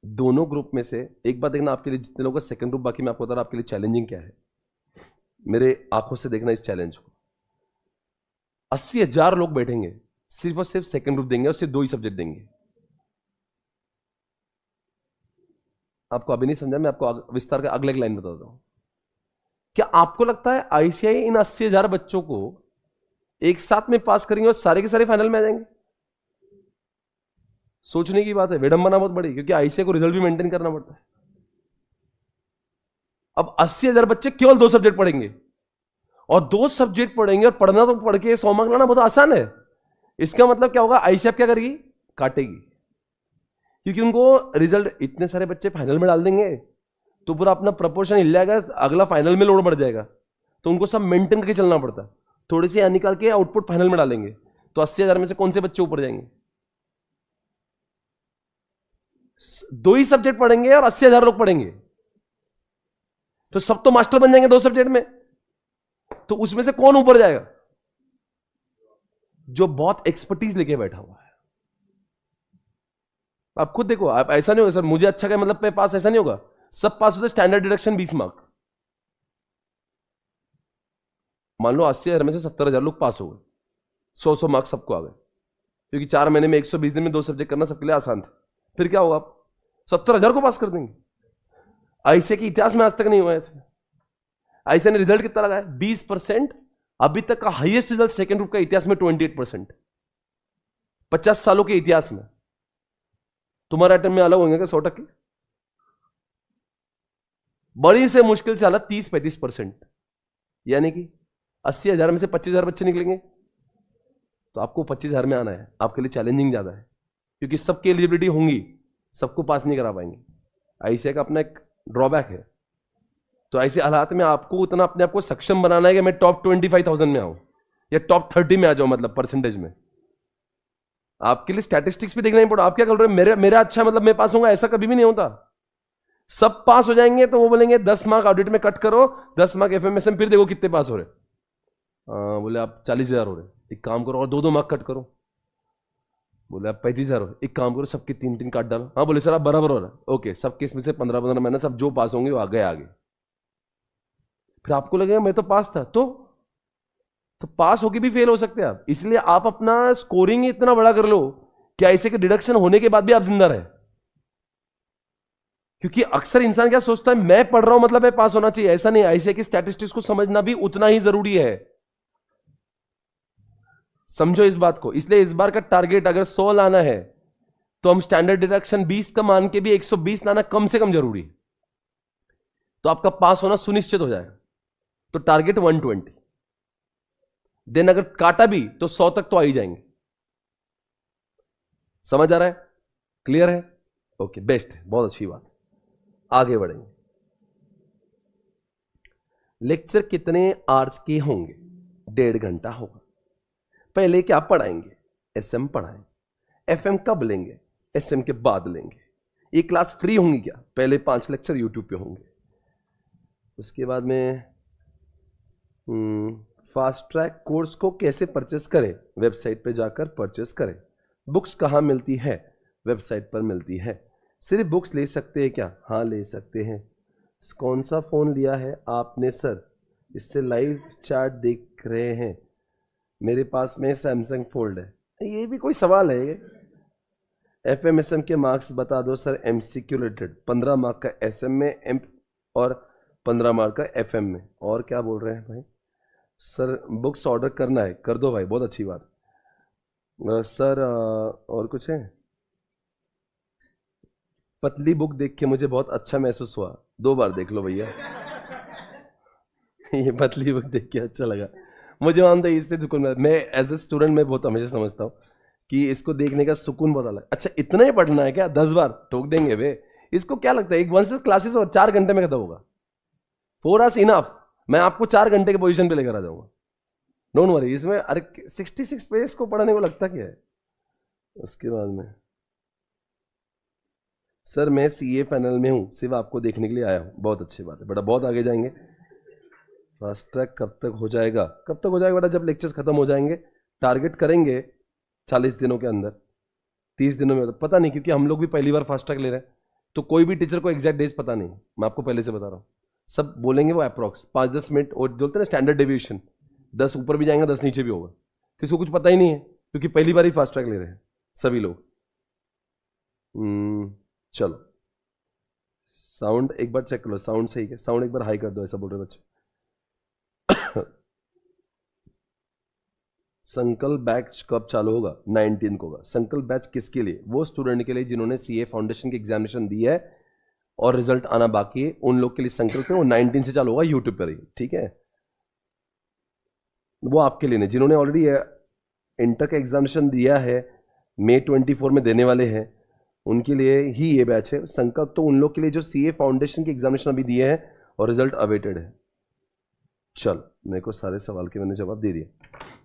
S1: दोनों ग्रुप में से एक बात देखना, आपके लिए जितने लोगों का सेकंड ग्रुप, बाकी मैं आपको बता रहा आपके लिए चैलेंजिंग क्या है। मेरे आंखों से देखना इस चैलेंज को। 80,000 लोग बैठेंगे, सिर्फ और सिर्फ सेकंड ग्रुप देंगे और सिर्फ 2 ही सब्जेक्ट देंगे। आपको अभी नहीं समझा, मैं आपको विस्तार का अगले लाइन बताता हूं। क्या आपको लगता है आईसीआई इन 80,000 बच्चों को एक साथ में पास करेंगे और सारे के सारे फाइनल में आ जाएंगे? सोचने की बात है, विडंबना बहुत बड़ी, क्योंकि आईसीआई को रिजल्ट भी मेंटेन करना पड़ता है। अब 80,000 बच्चे केवल 2 सब्जेक्ट पढ़ेंगे, और 2 सब्जेक्ट पढ़ेंगे, और पढ़ना तो पढ़ के 100 मार्क लाना बहुत आसान है। इसका मतलब क्या होगा, आईसीआई क्या करेगी, काटेगी, क्योंकि उनको रिजल्ट, इतने सारे बच्चे फाइनल में डाल देंगे तो पूरा अपना प्रपोर्शन हिल जाएगा, अगला फाइनल में लोड बढ़ जाएगा, तो उनको सब मेंटेन करके चलना पड़ता है। थोड़ी सी निकाल के आउटपुट फाइनल में डालेंगे, तो 80,000 में से कौन से बच्चे ऊपर जाएंगे? 2 ही सब्जेक्ट पढ़ेंगे और 80,000 लोग पढ़ेंगे, तो सब तो मास्टर बन जाएंगे 2 सब्जेक्ट में, तो उसमें से कौन ऊपर जाएगा? जो बहुत एक्सपर्टीज लेके बैठा हुआ है। आप खुद देखो, आप ऐसा नहीं होगा सर मुझे अच्छा क्या मतलब मैं पास, ऐसा नहीं होगा। सब पास होते, स्टैंडर्ड डिडक्शन 20 मार्क। मान लो 80,000 में से 70,000 लोग पास हो गए, 100 मार्क्स सबको आ गए, क्योंकि 4 महीने में 120 दिन में 2 सब्जेक्ट करना सबके लिए आसान था। फिर क्या होगा, आप 70,000 को पास कर देंगे। आईसीए के इतिहास में आज तक नहीं हुआ ऐसे। आईसीए ने रिजल्ट कितना लगाया, 20%। अभी तक का हाईएस्ट रिजल्ट सेकेंड ग्रुप का इतिहास में 28%, 50 सालों के इतिहास में। तुम्हारा अटेम्प्ट में अलग होंगे क्या 100%? बड़ी से मुश्किल से अलग 30-35%, यानी कि 80,000 में से 25,000 बच्चे निकलेंगे, तो आपको 25,000 में आना है। आपके लिए चैलेंजिंग ज्यादा है, क्योंकि सबकी एलिजिबिलिटी होंगी, सबको पास नहीं करा पाएंगे। आईसीआई का अपना एक ड्रॉबैक है। तो ऐसे हालात में आपको उतना अपने आप को सक्षम बनाना है कि मैं टॉप 25,000 में आऊं या टॉप 30 में आ जाऊं, मतलब परसेंटेज में। आपके लिए स्टैटिस्टिक्स भी देखना ही पड़ा। आप क्या कर रहे हैं, मेरा अच्छा मतलब मैं पास होऊंगा, ऐसा कभी भी नहीं होता। सब पास हो जाएंगे तो वो बोलेंगे 10 मार्क ऑडिट में कट करो, 10 मार्क एफएमएसएम, फिर देखो कितने पास हो रहे। बोले आप 40,000 हो रहे, एक काम करो और 2-2 मार्क कट करो। बोले आप 35,000 हो, एक काम करो सबके 3-3 काट डालो। हाँ बोले सर आप बराबर हो रहा है, ओके, सबके इसमें से 15-15 महीना, सब जो पास होंगे वो आगे। फिर आपको लगेगा मैं तो पास था, तो पास होके भी फेल हो सकते हैं आप। इसलिए आप अपना स्कोरिंग इतना बड़ा कर लो कि ऐसे के डिडक्शन होने के बाद भी आप जिंदा रहे। क्योंकि अक्सर इंसान क्या सोचता है, मैं पढ़ रहा हूं मतलब मैं पास होना चाहिए। ऐसा नहीं, ऐसे की स्टैटिस्टिक्स को समझना भी उतना ही जरूरी है। समझो इस बात को। इसलिए इस बार का टारगेट अगर 100 लाना है तो हम स्टैंडर्ड डिडक्शन 20 का मान के भी 120 लाना कम से कम जरूरी, तो आपका पास होना सुनिश्चित हो जाएगा। तो टारगेट 120, देन अगर काटा भी तो 100 तक तो आ ही जाएंगे। समझ आ रहा है, क्लियर है? ओके, बेस्ट है, बहुत अच्छी बात। आगे बढ़ेंगे। लेक्चर कितने आवर्स के होंगे? 1.5 घंटा होगा। पहले क्या पढ़ाएंगे? एसएम पढ़ाएं। एफएम कब लेंगे? एसएम के बाद लेंगे। ये क्लास फ्री होंगी क्या? पहले 5 लेक्चर यूट्यूब पे होंगे। उसके बाद में फास्ट ट्रैक कोर्स को कैसे परचेस करें? वेबसाइट पे जाकर परचेस करें। बुक्स कहाँ मिलती है? वेबसाइट पर मिलती है। सिर्फ बुक्स ले सकते हैं क्या? हाँ ले सकते हैं। कौन सा फ़ोन लिया है आपने सर? इससे लाइव चैट देख रहे हैं। मेरे पास में सैमसंग फोल्ड है। ये भी कोई सवाल है ये? एफएमएसएम के मार्क्स बता दो सर, एमसीक्यू रिलेटेड। 15 मार्क का एसएम में एम और 15 मार्क का एफएम में। और क्या बोल रहे हैं भाई? सर बुक्स ऑर्डर करना है, कर दो भाई, बहुत अच्छी बात। सर और कुछ है? पतली बुक देख के मुझे बहुत अच्छा महसूस हुआ। 2 बार देख लो भैया। ये पतली बुक देख के अच्छा लगा मुझे, मानता है इससे सुकून मिला। मैं एज ए स्टूडेंट मैं बहुत हमेशा समझता हूँ कि इसको देखने का सुकून बहुत अलग। अच्छा इतना ही पढ़ना है क्या? 10 बार ठोक देंगे वे। इसको क्या लगता है एक वन से क्लासेस और 4 घंटे में खत्म होगा। 4 hours इनफ। मैं आपको 4 घंटे के पोजीशन पे लेकर आ जाऊंगा, डोंट वरी। इसमें अरे 66 पेज को पढ़ने को लगता क्या है। उसके बाद में सर मैं सीए पैनल में हूं, सिर्फ आपको देखने के लिए आया हूं। बहुत अच्छी बात है बेटा, बहुत आगे जाएंगे। फास्ट ट्रैक कब तक हो जाएगा? कब तक हो जाएगा बेटा? जब लेक्चर्स खत्म हो जाएंगे। टारगेट करेंगे 40 दिनों के अंदर, 30 दिनों में पता नहीं, क्योंकि हम लोग भी पहली बार फास्ट ट्रैक ले रहे हैं, तो कोई भी टीचर को एग्जैक्ट डेज पता नहीं। मैं आपको पहले से बता रहा हूँ, सब बोलेंगे वो अप्रॉक्स 5-10 मिनट, और जो होते हैं ना स्टैंडर्ड डेविएशन, 10 ऊपर भी जाएंगे 10 नीचे भी होगा। किसी को कुछ पता ही नहीं है, क्योंकि पहली बार ही फास्ट ट्रैक ले रहे हैं सभी लोग। चलो साउंड एक बार चेक कर लो, साउंड सही है? साउंड एक बार हाई कर दो, ऐसा बोल रहे बच्चे। संकल्प बैच कब चालू होगा? 19 को होगा। संकल्प बैच किसके लिए? वो स्टूडेंट के लिए जिन्होंने सीए फाउंडेशन की एग्जामिनेशन दी है और रिजल्ट आना बाकी है, उन लोग के लिए संकल्प है। वो 19 से चालू होगा यूट्यूब पर ही, ठीक है? वो आपके लिए नहीं, जिन्होंने ऑलरेडी इंटर का एग्जामिनेशन दिया है, May 24 में देने वाले हैं, उनके लिए ही ये बैच है। संकल्प तो उन लोग के लिए जो सीए फाउंडेशन की एग्जामिनेशन अभी दिए हैं और रिजल्ट अवेटेड है। चल मेरे को सारे सवाल के मैंने जवाब दे दिए।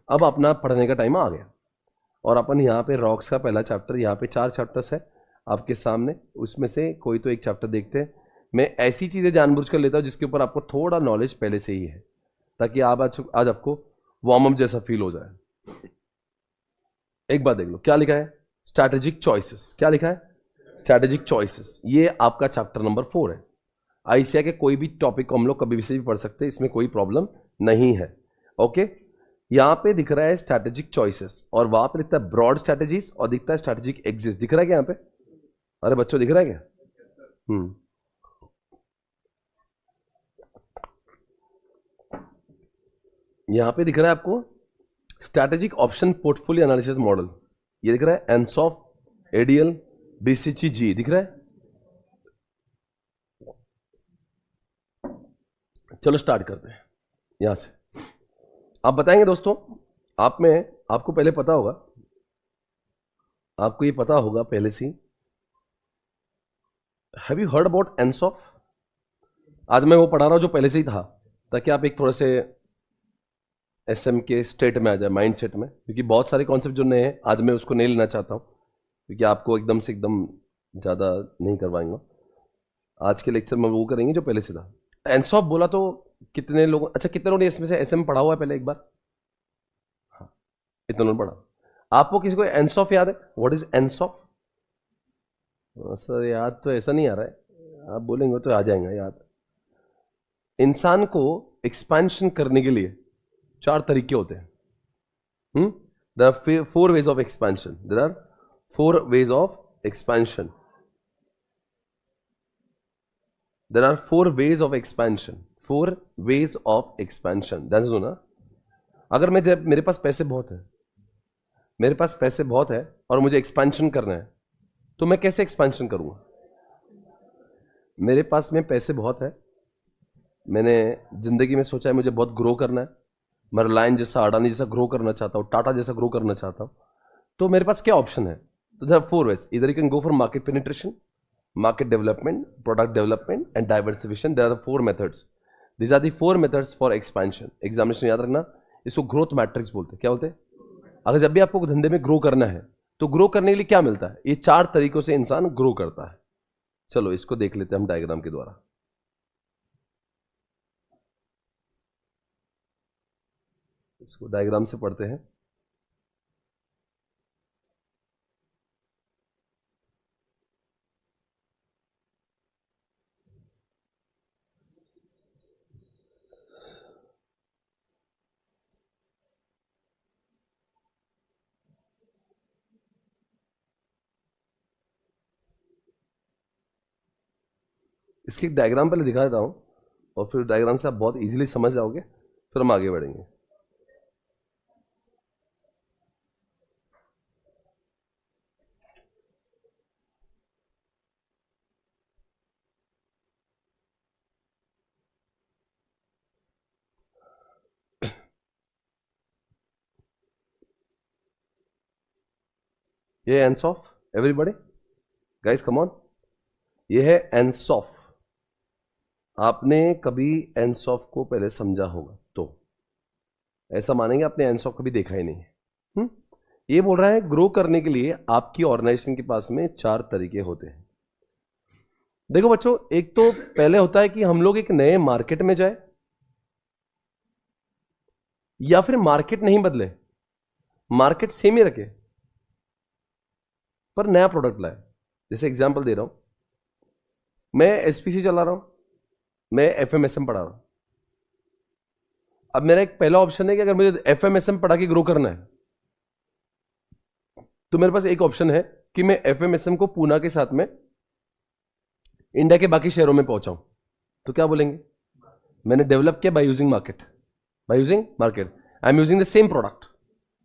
S1: अब अपना पढ़ने का टाइम आ गया, और अपन यहाँ पे रॉक्स का पहला चैप्टर, यहाँ पे 4 चैप्टर्स है आपके सामने, उसमें से कोई तो एक चैप्टर देखते हैं। मैं ऐसी चीज़ें जानबूझ कर लेता हूँ जिसके ऊपर आपको थोड़ा नॉलेज पहले से ही है, ताकि आप आज आपको वार्म अप जैसा फील हो जाए। एक बात देख लो क्या लिखा है, स्ट्रैटेजिक चॉइसेस। क्या लिखा है? Strategic choices. ये आपका चैप्टर नंबर 4 है। आईसीआई के कोई भी टॉपिक को हम लोग कभी भी से भी पढ़ सकते हैं, इसमें कोई प्रॉब्लम नहीं है। ओके, यहां पे दिख रहा है स्ट्रैटेजिक चॉइसेस, और वहां पे दिखता है ब्रॉड स्ट्रैटेजीज, और दिखता है स्ट्रैटेजिक एग्जिट। दिख रहा है क्या यहाँ पे? अरे बच्चों दिख रहा है क्या? यहां पे दिख रहा है आपको strategic option portfolio analysis model. ये दिख रहा है एनसॉफ, एडीएल, बीसीजी दिख रहा है। चलो स्टार्ट करते हैं यहां से। आप बताएंगे दोस्तों, आप में आपको पहले पता होगा, आपको ये पता होगा पहले से। Have you heard about Ansoff? आज मैं वो पढ़ा रहा हूं जो पहले से ही था, ताकि आप एक थोड़े से एसएम के स्टेट में आ जाए, माइंड सेट में, क्योंकि बहुत सारे कॉन्सेप्ट जो नए हैं आज मैं उसको नहीं लेना चाहता हूं, क्योंकि आपको एकदम से एकदम ज़्यादा नहीं करवाएंगा। आज के लेक्चर में वो करेंगे जो पहले से था। एनसॉफ बोला तो कितने लोग, अच्छा कितने लोगों ने इसमें से एसएम पढ़ा हुआ है पहले एक बार? हाँ, इतने लोगों ने पढ़ा। आपको किसी को एनसॉफ याद है? What is Ansoff? सर याद तो ऐसा नहीं आ रहा है, आप बोलेंगे तो आ जाएगा याद। इंसान को एक्सपेंशन करने के लिए 4 तरीके होते हैं। There are 4 ways of expansion. There are 4 ways of expansion. There are 4 ways of expansion. 4 ways of expansion. ध्यान से सुना। अगर मैं, जब मेरे पास पैसे बहुत है, मेरे पास पैसे बहुत है और मुझे एक्सपेंशन करना है, तो मैं कैसे एक्सपेंशन करूंगा? मेरे पास में पैसे बहुत है, मैंने जिंदगी में सोचा है मुझे बहुत ग्रो करना है, मैं रिलायंस जैसा, अडानी जैसा ग्रो करना चाहता हूँ, टाटा जैसा ग्रो करना चाहता हूँ, तो मेरे पास क्या ऑप्शन है? तो there are 4 ways. Either you can go for market penetration, market development, product development and diversification. There are the 4 methods. These are the 4 methods for expansion. Examination याद रखना, इसको ग्रोथ मैट्रिक्स बोलते हैं। क्या बोलते हैं? अगर जब भी आपको धंधे में ग्रो करना है, तो ग्रो करने के लिए क्या मिलता है? ये 4 तरीकों से इंसान ग्रो करता है। चलो इसको देख लेते हैं हम डायग्राम के द्वारा। इसको डायग्राम से पढ़ते हैं। इसकी एक डायग्राम पहले दिखा देता हूं, और फिर डायग्राम से आप बहुत इजीली समझ जाओगे, फिर हम आगे बढ़ेंगे। ये Ansoff, everybody guys come on, ये है एनसॉफ। आपने कभी एनसॉफ को पहले समझा होगा तो ऐसा मानेंगे आपने एनसॉफ कभी देखा ही नहीं है। ये बोल रहा है ग्रो करने के लिए आपकी ऑर्गेनाइजेशन के पास में 4 तरीके होते हैं। देखो बच्चों, एक तो पहले होता है कि हम लोग एक नए मार्केट में जाए, या फिर मार्केट नहीं बदले, मार्केट सेम ही रखे पर नया प्रोडक्ट लाए। जैसे एग्जांपल दे रहा हूं, मैं एसपीसी चला रहा हूं, मैं एफएमएसएम पढ़ा रहा हूं। अब मेरा एक पहला ऑप्शन है कि अगर मुझे एफएमएसएम पढ़ा के ग्रो करना है तो मेरे पास एक ऑप्शन है कि मैं एफएमएसएम को पूना के साथ में इंडिया के बाकी शहरों में पहुंचाऊं। तो क्या बोलेंगे, मैंने डेवलप किया by using market, by using market, I am using the same product.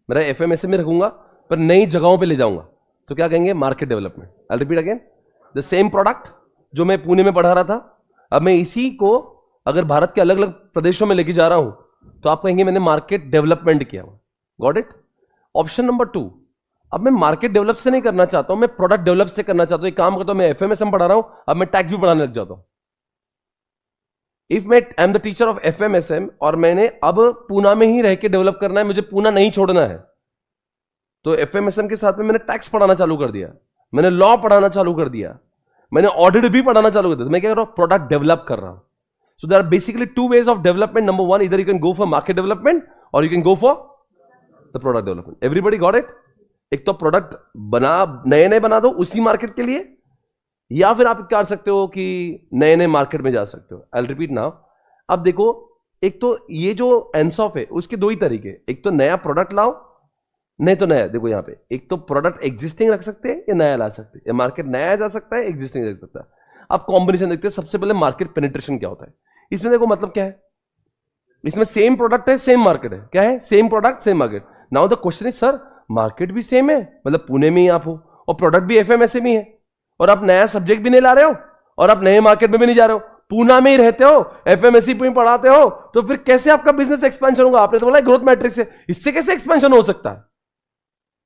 S1: मेरा एफएमएसएम में रखूंगा पर नई जगहों पे ले जाऊंगा, तो क्या कहेंगे, market development. I repeat again, the same product जो मैं पुणे में पढ़ा रहा था, अब मैं इसी को अगर भारत के अलग अलग प्रदेशों में लेके जा रहा हूं तो आप कहेंगे मैंने मार्केट डेवलपमेंट किया। Got it. ऑप्शन नंबर 2, अब मैं मार्केट डेवलप से नहीं करना चाहता हूं, मैं प्रोडक्ट डेवलप से करना चाहता हूं। एक काम करता हूं, मैं एफएमएसएम पढ़ा रहा हूं, अब मैं टैक्स भी पढ़ाने लग जाता हूं। इफ मैं I am the teacher of FMSM और मैंने अब पूना में ही रह के डेवलप करना है, मुझे पूना नहीं छोड़ना है, तो एफएमएसएम के साथ में मैंने टैक्स पढ़ाना चालू कर दिया, मैंने लॉ पढ़ाना चालू कर दिया, मैंने ऑडिट भी पढ़ाना चालू कर दिया। तो मैं क्या कर रहा हूं, प्रोडक्ट डेवलप कर रहा हूं। So there are basically 2 ways of development. Number 1, इधर you can go for market development और you can go for the product development. Everybody got it. एक तो प्रोडक्ट नए नए बना दो उसी मार्केट के लिए, या फिर आप क्या कर सकते हो कि नए नए मार्केट में जा सकते हो। I will repeat now. अब देखो, एक तो ये जो एनसॉफ है उसके 2 ही तरीके, एक तो नया प्रोडक्ट लाओ, नहीं तो नया। देखो यहां पे एक तो प्रोडक्ट एग्जिस्टिंग रख सकते हैं या नया ला सकते हैं, या मार्केट नया जा सकता है, एग्जिस्टिंग रख सकता है। अब कॉम्बिनेशन देखते हैं। सबसे पहले मार्केट पेनिट्रेशन क्या होता है इसमें। देखो मतलब क्या है, इसमें सेम प्रोडक्ट है, सेम मार्केट है। क्या है, same product same market. Now the question is, sir market भी सेम है, मतलब पुणे में ही आप हो, और प्रोडक्ट भी एफएमएसएम ही है, और आप नया सब्जेक्ट भी नहीं ला रहे हो, और आप नए मार्केट में भी नहीं जा रहे हो, पूना में ही रहते हो, एफएमएससी में पढ़ाते हो, तो फिर कैसे आपका बिजनेस एक्सपेंशन होगा। आपने तो बोला ग्रोथ मैट्रिक्स है, इससे कैसे एक्सपेंशन हो सकता है,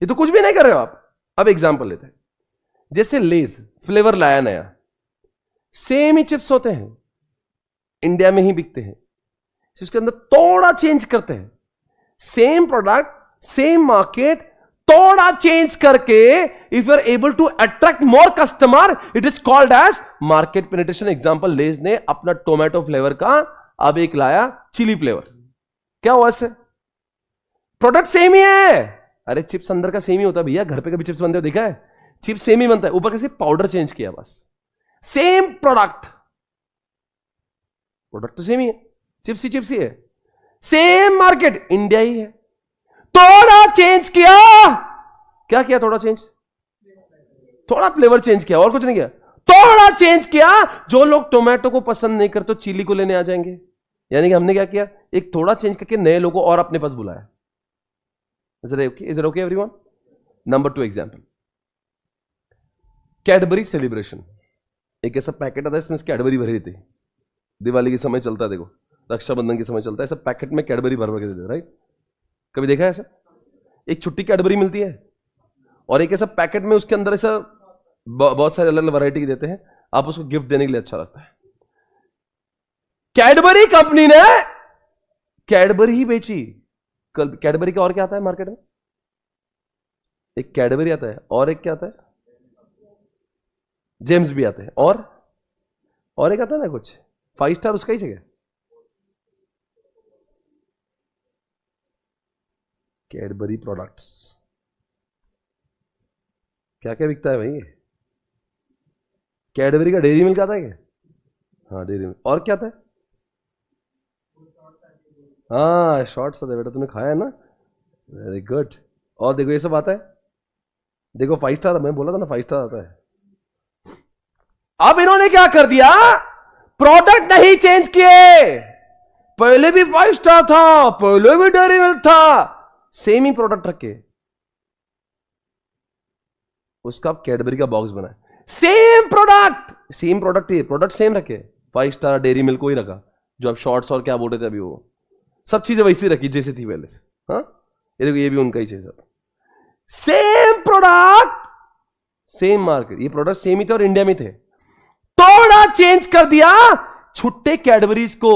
S1: ये तो कुछ भी नहीं कर रहे हो आप। अब एग्जांपल लेते हैं, जैसे लेज फ्लेवर लाया नया, सेम ही चिप्स होते हैं, इंडिया में ही बिकते हैं, इसके अंदर थोड़ा चेंज करते हैं, सेम प्रोडक्ट सेम मार्केट, थोड़ा चेंज करके if you are able to attract more customer, it is called as market penetration. Example, Lay's ने अपना टोमेटो फ्लेवर का अब एक लाया चिली फ्लेवर। क्या हुआ इससे, प्रोडक्ट सेम ही है। अरे चिप्स अंदर का सेम ही होता है भैया, घर पे कभी चिप्स बनते हो देखा है, चिप्स सेम ही बनता है, ऊपर कैसे पाउडर चेंज किया बस। सेम प्रोडक्ट, प्रोडक्ट तो सेम ही है, चिप्स ही है, सेम मार्केट इंडिया ही है, थोड़ा चेंज किया। क्या किया, थोड़ा चेंज, थोड़ा फ्लेवर चेंज किया, और कुछ नहीं किया, थोड़ा चेंज किया। जो लोग टोमेटो को पसंद नहीं करते चिली को लेने आ जाएंगे। यानी कि हमने क्या किया, एक थोड़ा चेंज करके नए लोगों और अपने पास बुलाया। Is it okay everyone? Number 2 example, Cadbury celebration. एक ऐसा पैकेट आता है इसमें कैडबरी भरी रहती है, दिवाली के समय चलता है, देखो रक्षाबंधन के समय चलता है, सब पैकेट में कैडबरी भर भर के देते हैं, राइट। कभी देखा है ऐसा, एक छुट्टी कैडबरी मिलती है, और एक ऐसा पैकेट में उसके अंदर ऐसा बहुत सारे अलग अलग वैरायटी के देते हैं, आप उसको गिफ्ट देने के लिए अच्छा लगता है। कैडबरी कंपनी ने कैडबरी ही बेची। कल कैडबरी का और क्या आता है मार्केट में, एक कैडबरी आता है, और एक क्या आता है, जेम्स भी आते हैं, और एक आता है ना कुछ 5 स्टार, उसका ही जगह कैडबरी प्रोडक्ट्स। क्या क्या बिकता है भाई, कैडबरी का डेयरी मिल्क आता है क्या, हाँ डेयरी मिल्क, और क्या आता है, हाँ शॉर्ट्स आता है बेटा, तुमने खाया है ना, वेरी गुड। और देखो ये सब आता है, देखो 5 स्टार, मैं बोला था ना 5 स्टार आता है। अब इन्होंने क्या कर दिया, प्रोडक्ट नहीं चेंज किए, पहले भी 5 स्टार था, पहले भी डेयरी मिल्क था, सेम ही प्रोडक्ट रखे, उसका कैडबरी का बॉक्स बना, सेम प्रोडक्ट ही, प्रोडक्ट सेम रखे, 5 स्टार डेयरी मिल्क को ही रखा, जो आप शॉर्ट्स और क्या बोल रहे थे अभी, वो सब चीजें वैसी रखी जैसे थी पहले से। हाँ ये देखो, ये भी उनका ही चीज है, सेम प्रोडक्ट सेम मार्केट, ये प्रोडक्ट सेम ही थे और इंडिया में थे, थोड़ा चेंज कर दिया, छुट्टे कैडबरीज को,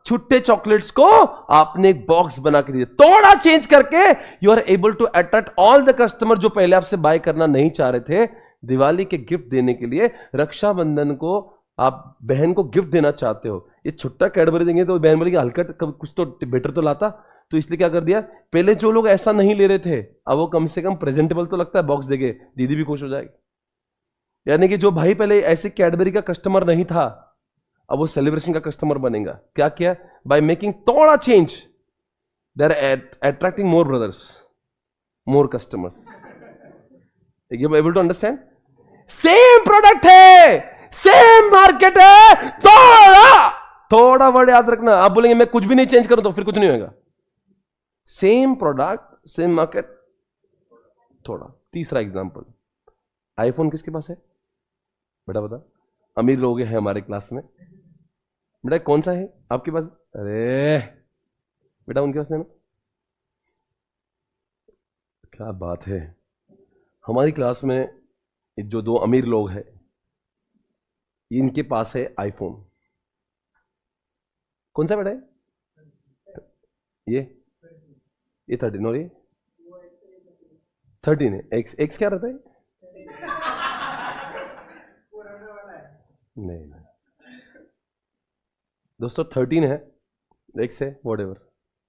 S1: छुट्टे चॉकलेट्स को आपने एक बॉक्स बना के दिया, थोड़ा चेंज करके you are able to attract all the customer जो पहले आपसे बाय करना नहीं चाह रहे थे। दिवाली के गिफ्ट देने के लिए, रक्षाबंधन को आप बहन को गिफ्ट देना चाहते हो, ये छुट्टा कैडबरी देंगे तो बहन बोलेगी हल्का कुछ तो बेटर तो लाता, तो इसलिए क्या कर दिया, पहले जो लोग ऐसा नहीं ले रहे थे अब वो कम से कम प्रेजेंटेबल तो लगता है, बॉक्स देके दीदी भी खुश हो जाएगी। यानी कि जो भाई पहले ऐसे कैडबरी का कस्टमर नहीं था अब वो सेलिब्रेशन का कस्टमर बनेगा। क्या किया, बाय मेकिंग थोड़ा change they are attracting more brothers, more customers. You able to understand? Same product है, सेम मार्केट है, थोड़ा वर्ड याद रखना। आप बोलेंगे मैं कुछ भी नहीं चेंज करूं तो फिर कुछ नहीं होगा। सेम प्रोडक्ट सेम मार्केट थोड़ा। तीसरा एग्जांपल, आईफोन किसके पास है बेटा बता? अमीर लोग हैं हमारे क्लास में, बेटा कौन सा है आपके पास? अरे बेटा उनके पास नहीं। क्या बात है, हमारी क्लास में जो दो अमीर लोग हैं इनके पास है आईफोन। कौन सा बेटा है? ये 13 और ये 13 है। एक्स क्या रहता है? नहीं दोस्तों 13 है, एक्स है, व्हाटएवर।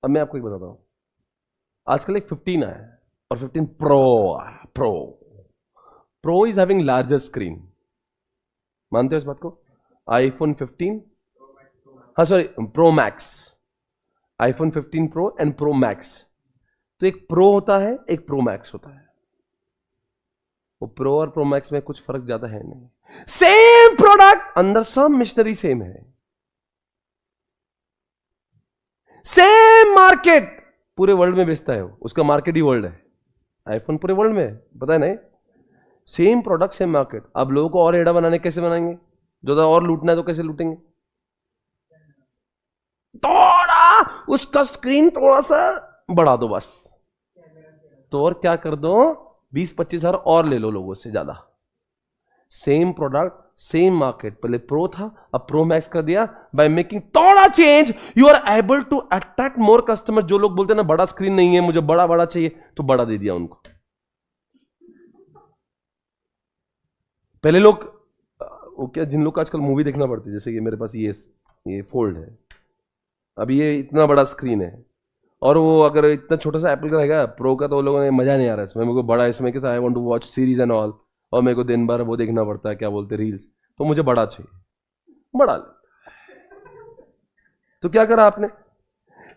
S1: अब मैं आपको एक बताता हूं, आजकल एक 15 आया है और 15 pro is having larger screen. मानते हो इस बात को? आईफोन 15, हाँ sorry pro max, iPhone 15 pro and pro max. तो एक प्रो होता है एक प्रो मैक्स होता है, वो प्रो और प्रो मैक्स में कुछ फर्क ज्यादा है नहीं, सेम प्रोडक्ट, अंदर सब मिशनरी सेम है, सेम मार्केट, पूरे वर्ल्ड में बेचता है वो, उसका मार्केट ही वर्ल्ड है। आईफोन पूरे वर्ल्ड में है, पता है नहीं? Same product same market. अब लोगों को और एड़ा बनाने कैसे बनाएंगे? जो और लूटना है तो कैसे लूटेंगे? थोड़ा उसका स्क्रीन थोड़ा सा बढ़ा दो बस, तो और क्या कर दो, 20-25 हजार और ले लो लोगों से ज्यादा। सेम प्रोडक्ट सेम मार्केट, पहले प्रो था अब प्रो मैक्स कर दिया। बाय मेकिंग थोड़ा change you are able to attract more customer. जो लोग बोलते हैं ना बड़ा स्क्रीन नहीं है मुझे, बड़ा बड़ा चाहिए, तो बड़ा दे दिया उनको। पहले लोग वो क्या, जिन लोग को आजकल मूवी देखना पड़ती है, जैसे कि मेरे पास ये फोल्ड है, अब ये इतना बड़ा स्क्रीन है, और वो अगर इतना छोटा सा एप्पल का रहेगा प्रो का, तो वो लोगों ने मजा नहीं आ रहा है इसमें, मेरे को बड़ा इसमें कैसा, I want to watch series and all, और मेरे को दिन भर वो देखना पड़ता है, क्या बोलते रील्स, तो मुझे बड़ा चाहिए, बड़ा ले। तो क्या करा आपने,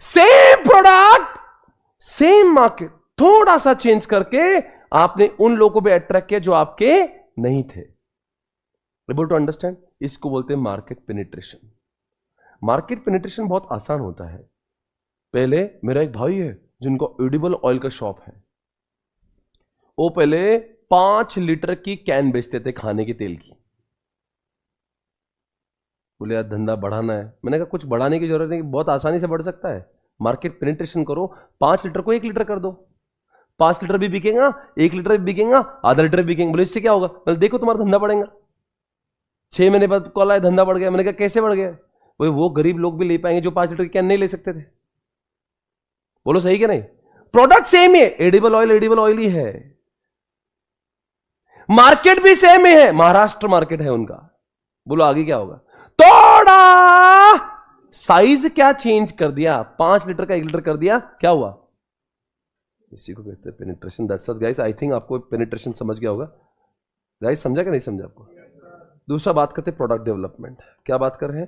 S1: सेम प्रोडक्ट सेम मार्केट, थोड़ा सा चेंज करके आपने उन लोगों को भी अट्रैक्ट किया जो आपके नहीं थे। Able to understand? इसको बोलते हैं मार्केट पेनिट्रेशन। मार्केट पेनिट्रेशन बहुत आसान होता है। पहले मेरा एक भाई है जिनको एडिबल ऑयल का शॉप है, वो पहले 5 लीटर की कैन बेचते थे खाने के तेल की। बोले यार धंधा बढ़ाना है, मैंने कहा कुछ बढ़ाने की जरूरत नहीं, बहुत आसानी से बढ़ सकता है। मार्केट पेनिट्रेशन करो, 5 लीटर को 1 लीटर कर दो, 5 लीटर भी बिकेगा, 1 लीटर भी बिकेगा, आधा लीटर भी बिकेगा। बोले इससे क्या होगा? बोले देखो तुम्हारा धंधा बढ़ेगा। 6 महीने बाद कॉल आया धंधा बढ़ गया। मैंने कहा कैसे बढ़ गया? बोले वो गरीब लोग भी ले पाएंगे जो 5 लीटर की कैन नहीं ले सकते थे। बोलो सही क्या नहीं? प्रोडक्ट सेम है, एडिबल ऑयल ही है, मार्केट भी सेम ही है, महाराष्ट्र मार्केट है उनका। बोलो आगे क्या होगा? थोड़ा साइज क्या चेंज कर दिया, 5 लीटर का 1 लीटर कर दिया, क्या हुआ? इसी को कहते हैं penetration. That's it guys, I think आपको पेनिट्रेशन समझ गया होगा। गाइस समझा कि नहीं समझा आपको? दूसरा बात करते हैं प्रोडक्ट डेवलपमेंट। क्या बात कर रहे हैं?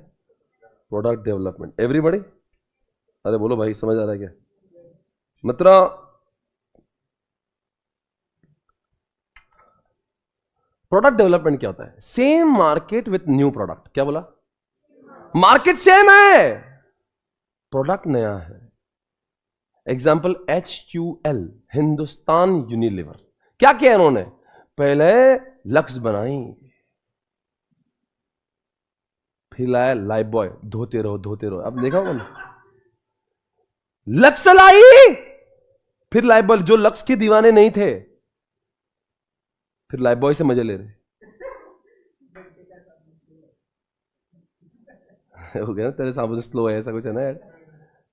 S1: Product development. एवरीबॉडी अरे बोलो भाई, समझ आ रहा है क्या? मतलब प्रोडक्ट डेवलपमेंट क्या होता है? Same market with new product. क्या बोला? मार्केट सेम है, प्रोडक्ट नया है। Example HUL, Hindustan Unilever. क्या किया इन्होंने? पहले लक्स बनाई, फिर लाया लाइफबॉय, धोते रहो। अब देखा होगा ना, लक्स लाई, फिर लाइफबॉय। जो लक्स के दीवाने नहीं थे फिर लाइफ बॉय से मजे ले रहे। हो गया ना, तेरे साबुन स्लो है, ऐसा कुछ है ना यार।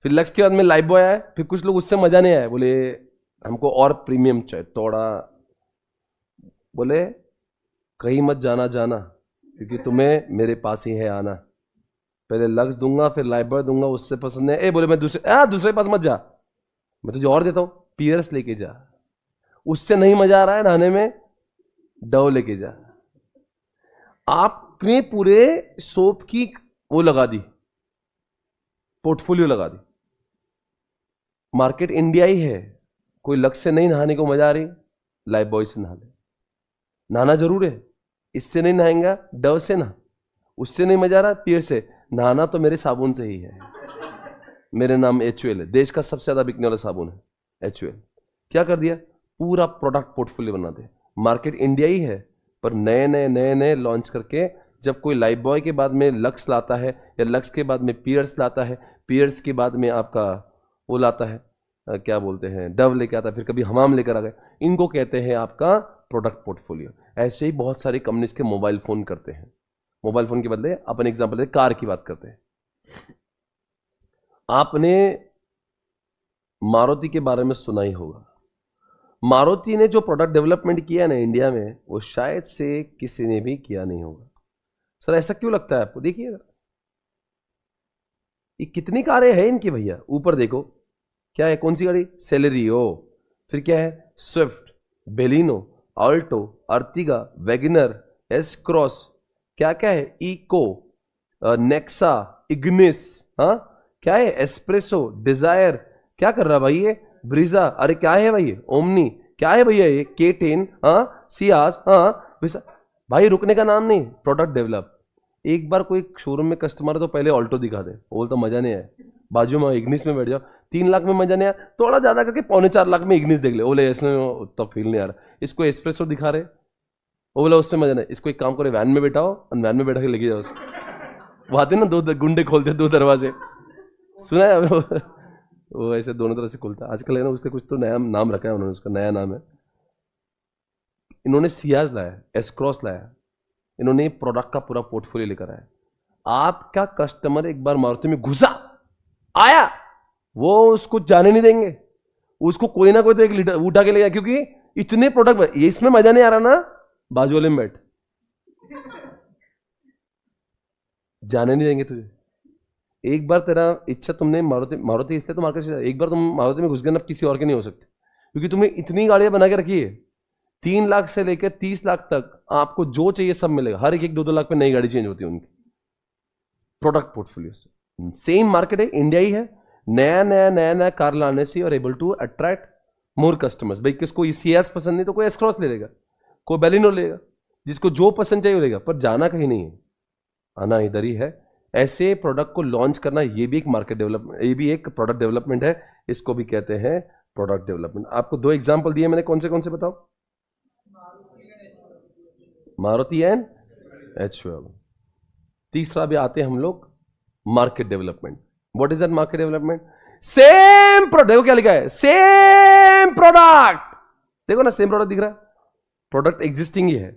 S1: फिर लक्स के बाद में लाइफ बॉय आया, फिर कुछ लोग उससे मजा नहीं आया, बोले हमको और प्रीमियम चाहिए थोड़ा। बोले कहीं मत जाना जाना, क्योंकि तुम्हें मेरे पास ही है आना। पहले लक्स दूंगा, फिर लाइफ बॉय दूंगा, उससे पसंद है, ए बोले मैं दूसरे पास मत जा, मैं तुझे और देता हूं, पियर्स लेके जा। उससे नहीं मजा आ रहा है नहाने में, डव लेके जा। आपने पूरे सोप की वो लगा दी, पोर्टफोलियो लगा दी। मार्केट इंडिया ही है, कोई लक्ष्य से नहीं नहाने को मजा आ रही, लाइफ बॉय से नहा ले। नहाना जरूर है, इससे नहीं नहाएंगा डव से ना, उससे नहीं मजा आ रहा पियर से, नहाना तो मेरे साबुन से ही है। मेरे नाम HUL है, देश का सबसे ज्यादा बिकने वाला साबुन है HUL। क्या कर दिया, पूरा प्रोडक्ट पोर्टफोलियो बना दे। मार्केट इंडिया ही है, पर नए नए लॉन्च करके, जब कोई लाइफ बॉय के बाद में लक्स लाता है, या लक्स के बाद में पियर्स लाता है, पियर्स के बाद में आपका वो लाता है, क्या बोलते हैं, डव लेके आता है, फिर कभी हमाम लेकर आ गए, इनको कहते हैं आपका प्रोडक्ट पोर्टफोलियो। ऐसे ही बहुत सारी कंपनीज के मोबाइल फोन करते हैं। मोबाइल फोन के बदले अपन एग्जांपल कार की बात करते हैं। आपने मारुति के बारे में सुना ही होगा। मारुति ने जो प्रोडक्ट डेवलपमेंट किया है ना इंडिया में, वो शायद से किसी ने भी किया नहीं होगा। सर ऐसा क्यों लगता है आपको? देखिए ये कितनी कारें हैं इनकी भैया, ऊपर देखो क्या है, कौन सी गाड़ी, सेलेरियो, फिर क्या है, Swift, Baleno, Alto, Ertiga, WagonR, S Cross, क्या क्या है, इको, नेक्सा, इग्निस, हाँ क्या है, एस्प्रेसो, डिजायर, क्या कर रहा भाई ये, ब्रीजा, अरे क्या है भाई, ओमनी, क्या है भैया ये, K10, हाँ सियाज, हाँ भाई रुकने का नाम नहीं, प्रोडक्ट डेवलप। एक बार कोई शोरूम में कस्टमर है तो पहले ऑल्टो दिखा दे, बोल तो मजा नहीं आया, बाजू में इग्निस में बैठ जाओ, 3 लाख में मजा नहीं आया, थोड़ा ज्यादा करके 4.25 लाख में इग्निस देख ले, बोले इसमें उतना फील नहीं आ रहा, इसको एस्प्रेसो दिखा रहे, वो बोला उसमें मजा नहीं, इसको एक काम करे वैन में बैठाओ और वैन में बैठा के लेके जाओ उसको। वो आते ना, 2 गुंडे खोलते 2 दरवाजे, सुना है वो ऐसे दोनों तरफ से खुलता है आजकल, है ना, उसका कुछ तो नया नाम रखा है उन्होंने, उसका नया नाम है। इन्होंने सियाज लाया, एस क्रॉस लाया, इन्होंने प्रोडक्ट का पूरा पोर्टफोलियो लेकर आया। आपका कस्टमर एक बार मारुति में घुसा आया, वो उसको जाने नहीं देंगे, उसको कोई ना कोई तो एक लीटर उठा के ले जाए, क्योंकि इतने प्रोडक्ट, ये इसमें मजा नहीं आ रहा ना, बाजू वाले में बैठ, जाने नहीं देंगे तुझे। एक बार तेरा इच्छा, तुमने मारुति इसलिए तो मार्केट से, एक बार तुम मारुति में घुस गए ना, किसी और के नहीं हो सकते, क्योंकि तुमने इतनी गाड़ियां बना के रखी है, 3 लाख से लेकर 30 लाख तक आपको जो चाहिए सब मिलेगा, हर एक 2-2 लाख पे नई गाड़ी चेंज होती है उनकी प्रोडक्ट पोर्टफोलियो से। सेम मार्केट है, इंडिया ही है, नया कार लाने से और able to attract more customers. भाई किसको सीएस पसंद नहीं तो कोई एस क्रॉस ले लेगा, कोई बेलिनो लेगा, जिसको जो पसंद चाहिए वो लेगा, पर जाना कहीं नहीं है, आना इधर ही है। ऐसे प्रोडक्ट को लॉन्च करना, ये भी एक मार्केट डेवलपमेंट, ये भी एक प्रोडक्ट डेवलपमेंट है, इसको भी कहते हैं प्रोडक्ट डेवलपमेंट। आपको 2 एग्जाम्पल दिए मैंने, कौन से बताओ, मारुति एंड HUL। तीसरा भी आते हैं हम लोग, market development. What is that market development? Same product, देखो क्या लिखा है, सेम प्रोडक्ट, देखो ना सेम प्रोडक्ट दिख रहा है, प्रोडक्ट एग्जिस्टिंग ही है,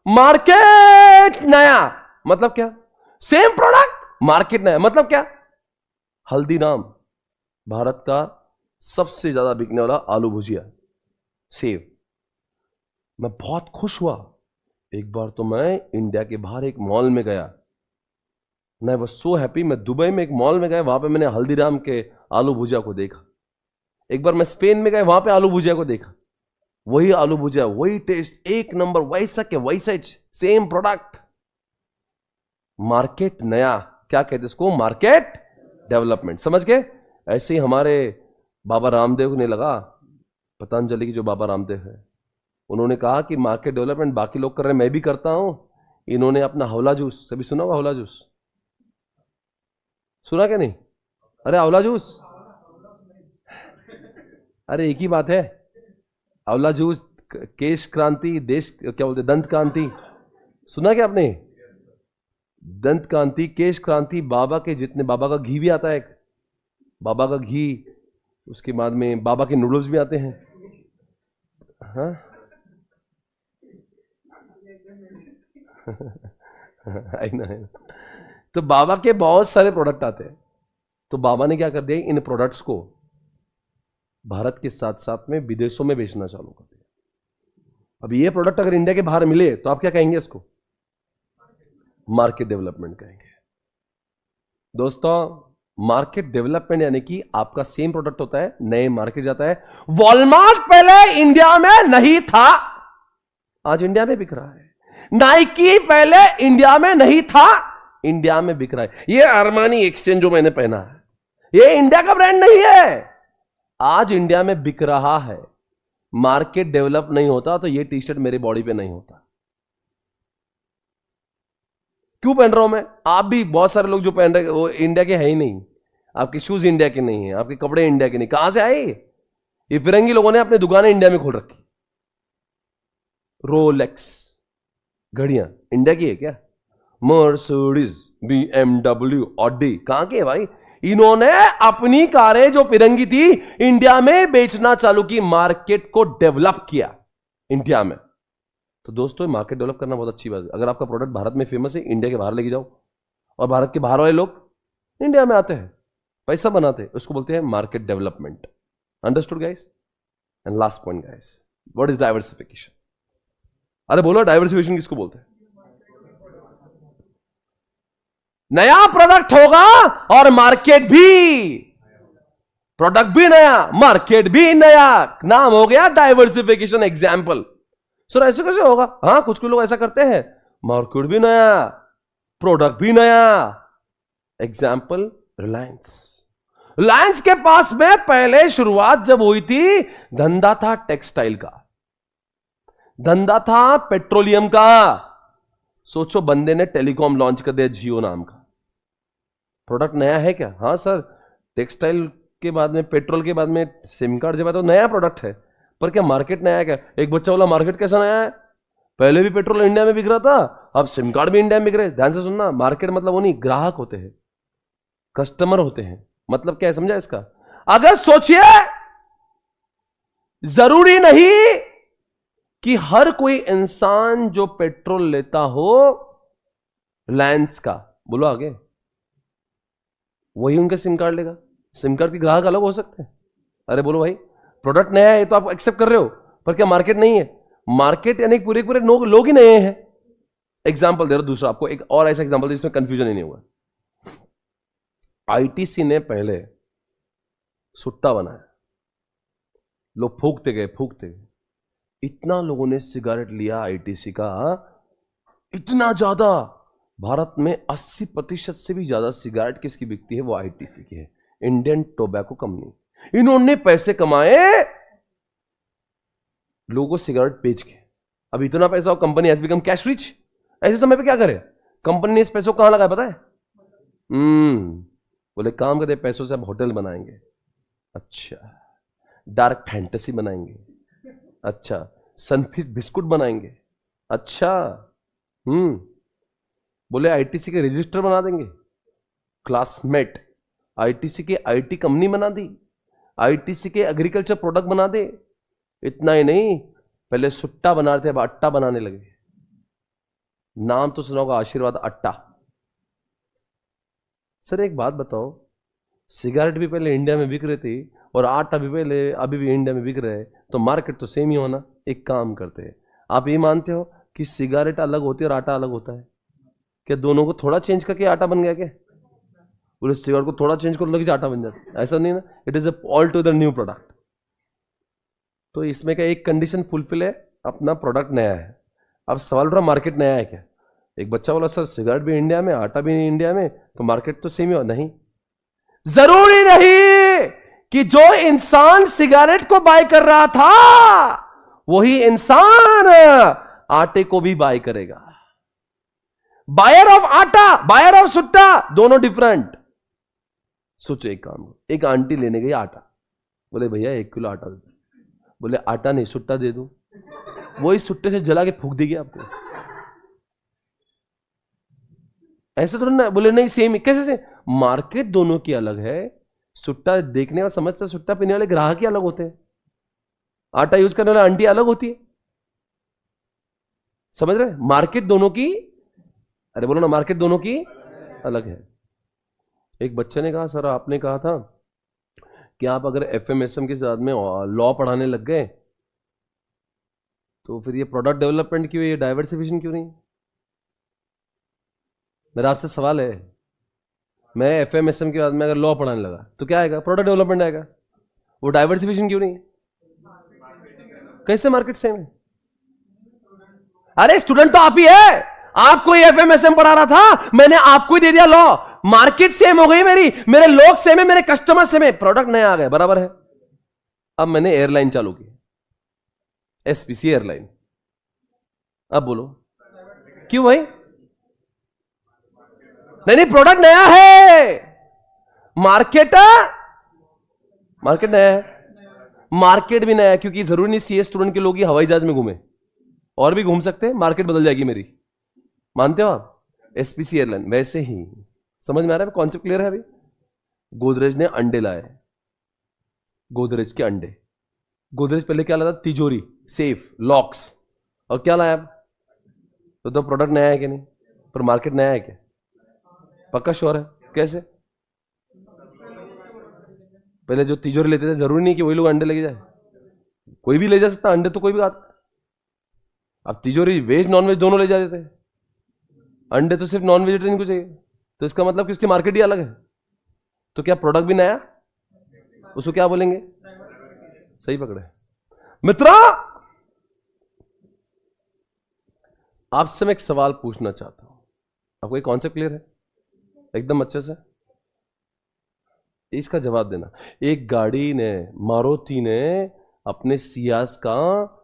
S1: मार्केट नया, मतलब क्या, सेम प्रोडक्ट मार्केट नया, मतलब क्या, हल्दीराम भारत का सबसे ज्यादा बिकने वाला आलू भुजिया सेव। मैं बहुत खुश हुआ, एक बार तो मैं इंडिया के बाहर एक मॉल में गया, मैं वाज सो हैप्पी, मैं दुबई में एक मॉल में गया, वहां पे मैंने हल्दीराम के आलू भुजिया को देखा। एक बार मैं स्पेन में गया, वहां पे आलू भुजिया को देखा, वही आलू भुजिया, वही टेस्ट, एक नंबर, वैसा के वैसा, सेम प्रोडक्ट, मार्केट नया, क्या कहते हैं इसको, मार्केट डेवलपमेंट, समझ गए? ऐसे ही हमारे बाबा रामदेव ने लगा, पतंजलि की जो बाबा रामदेव है, उन्होंने कहा कि मार्केट डेवलपमेंट बाकी लोग कर रहे हैं, मैं भी करता हूं। इन्होंने अपना हौला जूस, सभी सुना हुआ हौला जूस, सुना क्या नहीं? अरे आंवला जूस, अरे एक ही बात है, आंवला जूस, केश क्रांति, देश क्या बोलते, दंत क्रांति, सुना क्या आपने? दंत क्रांति, केश क्रांति, बाबा के जितने, बाबा का घी भी आता है, बाबा का घी, उसके बाद में बाबा के नूडल्स भी आते हैं, हाँ आई ना। तो बाबा के बहुत सारे प्रोडक्ट आते हैं, तो बाबा ने क्या कर दिया, इन प्रोडक्ट्स को भारत के साथ साथ में विदेशों में बेचना चालू कर दिया। अब ये प्रोडक्ट अगर इंडिया के बाहर मिले तो आप क्या कहेंगे इसको? मार्केट डेवलपमेंट कहेंगे। दोस्तों, मार्केट डेवलपमेंट यानी कि आपका सेम प्रोडक्ट होता है, नए मार्केट जाता है। वॉलमार्ट पहले इंडिया में नहीं था, आज इंडिया में बिक रहा है। नाइकी पहले इंडिया में नहीं था, इंडिया में बिक रहा है। ये अरमानी एक्सचेंज जो मैंने पहना है, ये इंडिया का ब्रांड नहीं है, आज इंडिया में बिक रहा है। मार्केट डेवलप नहीं होता तो ये टी शर्ट मेरी बॉडी पे नहीं होता। क्यों पहन रहा हूं मैं? आप भी, बहुत सारे लोग जो पहन रहे वो इंडिया के है ही नहीं। आपके शूज इंडिया के नहीं है, आपके कपड़े इंडिया के नहीं, कहां से आए? ये फिरंगी लोगों ने अपनी दुकानें इंडिया में खोल रखी। रोलेक्स घड़ियां इंडिया की है क्या? मर्सिडीज, BMW, ऑडी कहां के है भाई? इन्होंने अपनी कारें जो फिरंगी थी इंडिया में बेचना चालू की, मार्केट को डेवलप किया इंडिया में। तो दोस्तों, मार्केट डेवलप करना बहुत अच्छी बात है। अगर आपका प्रोडक्ट भारत में फेमस है, इंडिया के बाहर लेके जाओ, और भारत के बाहर वाले लोग इंडिया में आते हैं, पैसा बनाते हैं, उसको बोलते हैं market development. Understood guys? And last point guys, what is diversification? अरे बोलो, डाइवर्सिफिकेशन किसको बोलते हैं? नया प्रोडक्ट होगा और मार्केट भी, प्रोडक्ट भी नया, मार्केट भी नया, नाम हो गया डाइवर्सिफिकेशन। एग्जाम्पल, सर ऐसे कैसे होगा? हाँ, कुछ कुछ लोग ऐसा करते हैं, मार्केट भी नया, प्रोडक्ट भी नया। एग्जाम्पल, रिलायंस। रिलायंस के पास में पहले शुरुआत जब हुई थी, धंधा था टेक्सटाइल का, धंधा था पेट्रोलियम का। सोचो, बंदे ने टेलीकॉम लॉन्च कर दिया, जियो नाम का। प्रोडक्ट नया है क्या? हाँ सर, टेक्सटाइल के बाद में, पेट्रोल के बाद में सिम कार्ड जब आया तो नया प्रोडक्ट है, पर क्या मार्केट नया है क्या? एक बच्चा बोला, मार्केट कैसा नया है? पहले भी पेट्रोल इंडिया में बिक रहा था, अब सिम कार्ड भी इंडिया में बिक रहे। ध्यान से सुनना, मार्केट मतलब वो नहीं, ग्राहक होते हैं, कस्टमर होते हैं। मतलब क्या है, समझा इसका? अगर सोचिए, जरूरी नहीं कि हर कोई इंसान जो पेट्रोल लेता हो रिलायंस का, बोलो आगे, वही उनका सिम कार्ड लेगा। सिम कार्ड के ग्राहक अलग हो सकते हैं। अरे बोलो भाई, प्रोडक्ट नया है तो आप एक्सेप्ट कर रहे हो, पर क्या मार्केट नहीं है? मार्केट यानी पूरे पूरे लोग ही नए हैं। एग्जांपल दे रहा हूं दूसरा आपको, एक और ऐसा एग्जांपल जिसमें कंफ्यूजन ही नहीं हुआ। आईटीसी ने पहले सुट्टा बनाया, लोग फूकते गए, इतना लोगों ने सिगरेट लिया आईटीसी का, इतना ज्यादा, भारत में 80% से भी ज्यादा सिगरेट किसकी बिकती है? वो आईटीसी की है, इंडियन टोबैको कंपनी। इन्होंने पैसे कमाए लोगों को सिगरेट बेच के। अब इतना पैसा हो, company has become cash rich. ऐसे समय पे क्या करे? कंपनी ने इस पैसों को कहां लगाया पता है? बोले काम करते पैसों से हम होटल बनाएंगे, अच्छा, डार्क फैंटेसी बनाएंगे, अच्छा, सनफिश बिस्कुट बनाएंगे, अच्छा, बोले आईटीसी के रजिस्टर बना देंगे, क्लासमेट, आईटीसी के आईटी कंपनी बना दी, आईटीसी के एग्रीकल्चर प्रोडक्ट बना दे। इतना ही नहीं, पहले सुट्टा बना रहे थे, अब अट्टा बनाने लगे। नाम तो सुना होगा, आशीर्वाद अट्टा। सर एक बात बताओ, सिगरेट भी पहले इंडिया में बिक रही थी और आटा भी पहले, अभी भी इंडिया में बिक रहे हैं, तो मार्केट तो सेम ही होना। एक काम करते हैं, आप ये मानते हो कि सिगरेट अलग होती है और आटा अलग होता है क्या? दोनों को थोड़ा चेंज करके आटा बन गया क्या? पूरे सिगरेट को थोड़ा चेंज कर लगे आटा बन जाता, ऐसा नहीं ना। It is all to the new product. तो इसमें क्या एक कंडीशन फुलफिल है, अपना प्रोडक्ट नया है। अब सवाल रहा मार्केट नया है क्या? एक बच्चा बोला सर सिगरेट भी इंडिया में, आटा भी इंडिया में, तो मार्केट तो सेम ही हो। नहीं, जरूरी नहीं कि जो इंसान सिगरेट को बाय कर रहा था वही इंसान आटे को भी बाय करेगा। बायर ऑफ आटा, बायर ऑफ सुट्टा, दोनों डिफरेंट। सोचो एक काम, एक आंटी लेने गई आटा, बोले भैया 1 किलो आटा दे दो। बोले आटा नहीं सुट्टा दे दूं। वो इस सुट्टे से जला के फूंक देगी आपको, ऐसे थोड़ा ना। बोले नहीं सेम ही, कैसे से? मार्केट दोनों की अलग है। सुट्टा देखने वाला समझता, सुट्टा पीने वाले ग्राहक ही अलग होते हैं, आटा यूज करने वाला आंटी अलग होती है, समझ रहे? मार्केट दोनों की अरे बोलो ना, मार्केट दोनों की अलग है। एक बच्चे ने कहा सर आपने कहा था कि आप अगर एफएमएसएम के साथ में लॉ पढ़ाने लग गए तो फिर ये प्रोडक्ट डेवलपमेंट क्यों, ये डाइवर्सिफिकेशन क्यों नहीं? मेरा आपसे सवाल है, मैं एफएमएसएम के बाद में अगर लॉ पढ़ाने लगा तो क्या आएगा? प्रोडक्ट डेवलपमेंट आएगा। वो डाइवर्सिफिकेशन क्यों नहीं है? कैसे मार्केट सेम है? अरे स्टूडेंट तो आप ही है, आपको एफएमएसएम पढ़ा रहा था, मैंने आपको ही दे दिया लॉ, मार्केट सेम हो गई मेरी, मेरे लोग सेम है, मेरे कस्टमर सेम है, प्रोडक्ट नया आ गया, बराबर है। अब मैंने एयरलाइन चालू की, एसपीसी एयरलाइन, अब बोलो क्यों भाई? नहीं प्रोडक्ट नया है, मार्केट नया है, मार्केट भी नया है, क्योंकि जरूरी नहीं सीए स्टूडेंट के लोग ही हवाई जहाज में घूमे, और भी घूम सकते हैं, मार्केट बदल जाएगी मेरी, मानते हो आप? एसपीसी एयरलाइन वैसे ही, समझ में आ रहा है? कॉन्सेप्ट क्लियर है? अभी गोदरेज ने अंडे लाए, गोदरेज के अंडे। गोदरेज पहले क्या लाता? तिजोरी, सेफ, लॉक्स, और क्या लाया अब? तो प्रोडक्ट नया है कि नहीं? पर मार्केट नया है क्या? पक्का श्योर है? कैसे? पहले जो तिजोरी लेते थे जरूरी नहीं कि वही लोग अंडे लेके जाए, कोई भी ले जा सकता अंडे, तो कोई भी आता। अब तिजोरी वेज नॉन वेज दोनों ले जाते थे, अंडे तो सिर्फ नॉन वेजिटेरियन को चाहिए, तो इसका मतलब कि उसकी मार्केट ही अलग है। तो क्या प्रोडक्ट भी नया, उसको क्या बोलेंगे? सही पकड़े मित्रों। आपसे मैं एक सवाल पूछना चाहता हूं, आपको एक कॉन्सेप्ट क्लियर है एकदम अच्छे से? इसका जवाब देना। एक गाड़ी ने, मारुति ने अपने सियाज का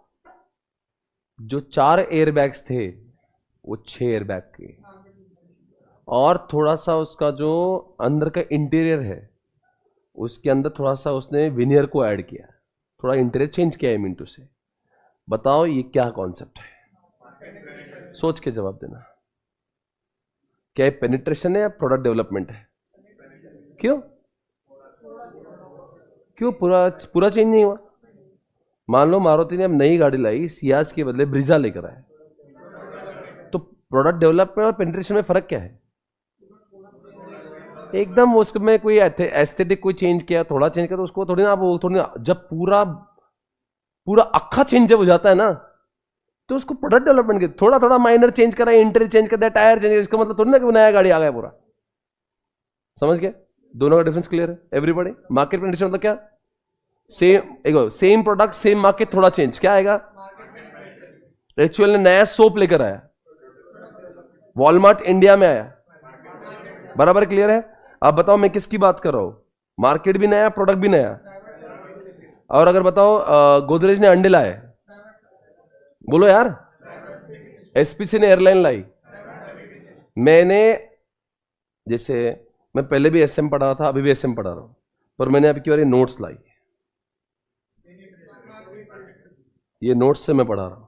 S1: जो 4 एयरबैग्स थे वो 6 एयरबैग के, और थोड़ा सा उसका जो अंदर का इंटीरियर है उसके अंदर थोड़ा सा उसने विनियर को ऐड किया, थोड़ा इंटीरियर चेंज किया है मिंटू से। बताओ ये क्या कॉन्सेप्ट है? सोच के जवाब देना। क्या पेनिट्रेशन है या प्रोडक्ट डेवलपमेंट है? क्यों पूरा चेंज नहीं हुआ? मान लो मारुति ने अब नई गाड़ी लाई, सियाज के बदले ब्रीजा लेकर आए, तो प्रोडक्ट डेवलपमेंट और पेनिट्रेशन में फर्क क्या है? एकदम उसमें कोई एस्थेटिक कोई चेंज किया, थोड़ा चेंज किया, तो उसको थोड़ी ना आप थोड़ी ना, जब पूरा अक्खा चेंज जब हो जाता है ना, तो उसको प्रोडक्ट डेवलपमेंट के थोड़ा माइनर चेंज करा, इंटीरियर चेंज कर दिया, टायर चेंज, इसका मतलब थोड़ी ना कि नया गाड़ी आ गया पूरा। समझ गए? दोनों का डिफरेंस क्लियर है एवरीबॉडी? मार्केट पेनिट्रेशन मतलब क्या? सेम प्रोडक्ट सेम मार्केट, थोड़ा चेंज, क्या आएगा? एक्चुअली नया सोप लेकर आया, वॉलमार्ट इंडिया में आया, बराबर क्लियर है? अब बताओ मैं किसकी बात कर रहा हूं? मार्केट भी नया, प्रोडक्ट भी नया। और अगर बताओ गोदरेज ने अंडे लाए, बोलो यार। एसपीसी ने एयरलाइन लाई, मैंने, जैसे मैं पहले भी एसएम पढ़ा रहा था, अभी भी एसएम पढ़ा रहा हूं, पर मैंने अब की बार नोट्स लाई, ये नोट्स से मैं पढ़ा रहा हूं।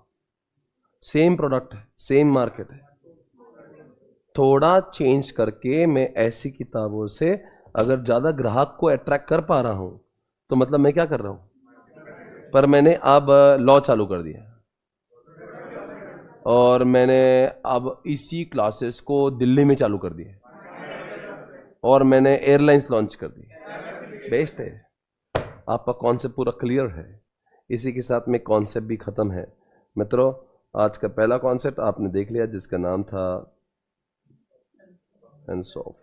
S1: सेम प्रोडक्ट है, सेम मार्केट है, थोड़ा चेंज करके मैं ऐसी किताबों से अगर ज्यादा ग्राहक को अट्रैक्ट कर पा रहा हूं तो मतलब मैं क्या कर रहा हूं? पर मैंने अब लॉ चालू कर दिया, और मैंने अब इसी क्लासेस को दिल्ली में चालू कर दिया, और मैंने एयरलाइंस लॉन्च कर दी। बेस्ट है, आपका कॉन्सेप्ट पूरा क्लियर है। इसी के साथ में कॉन्सेप्ट भी खत्म है मित्रों। आज का पहला कॉन्सेप्ट आपने देख लिया, जिसका नाम था हैंड्स ऑफ।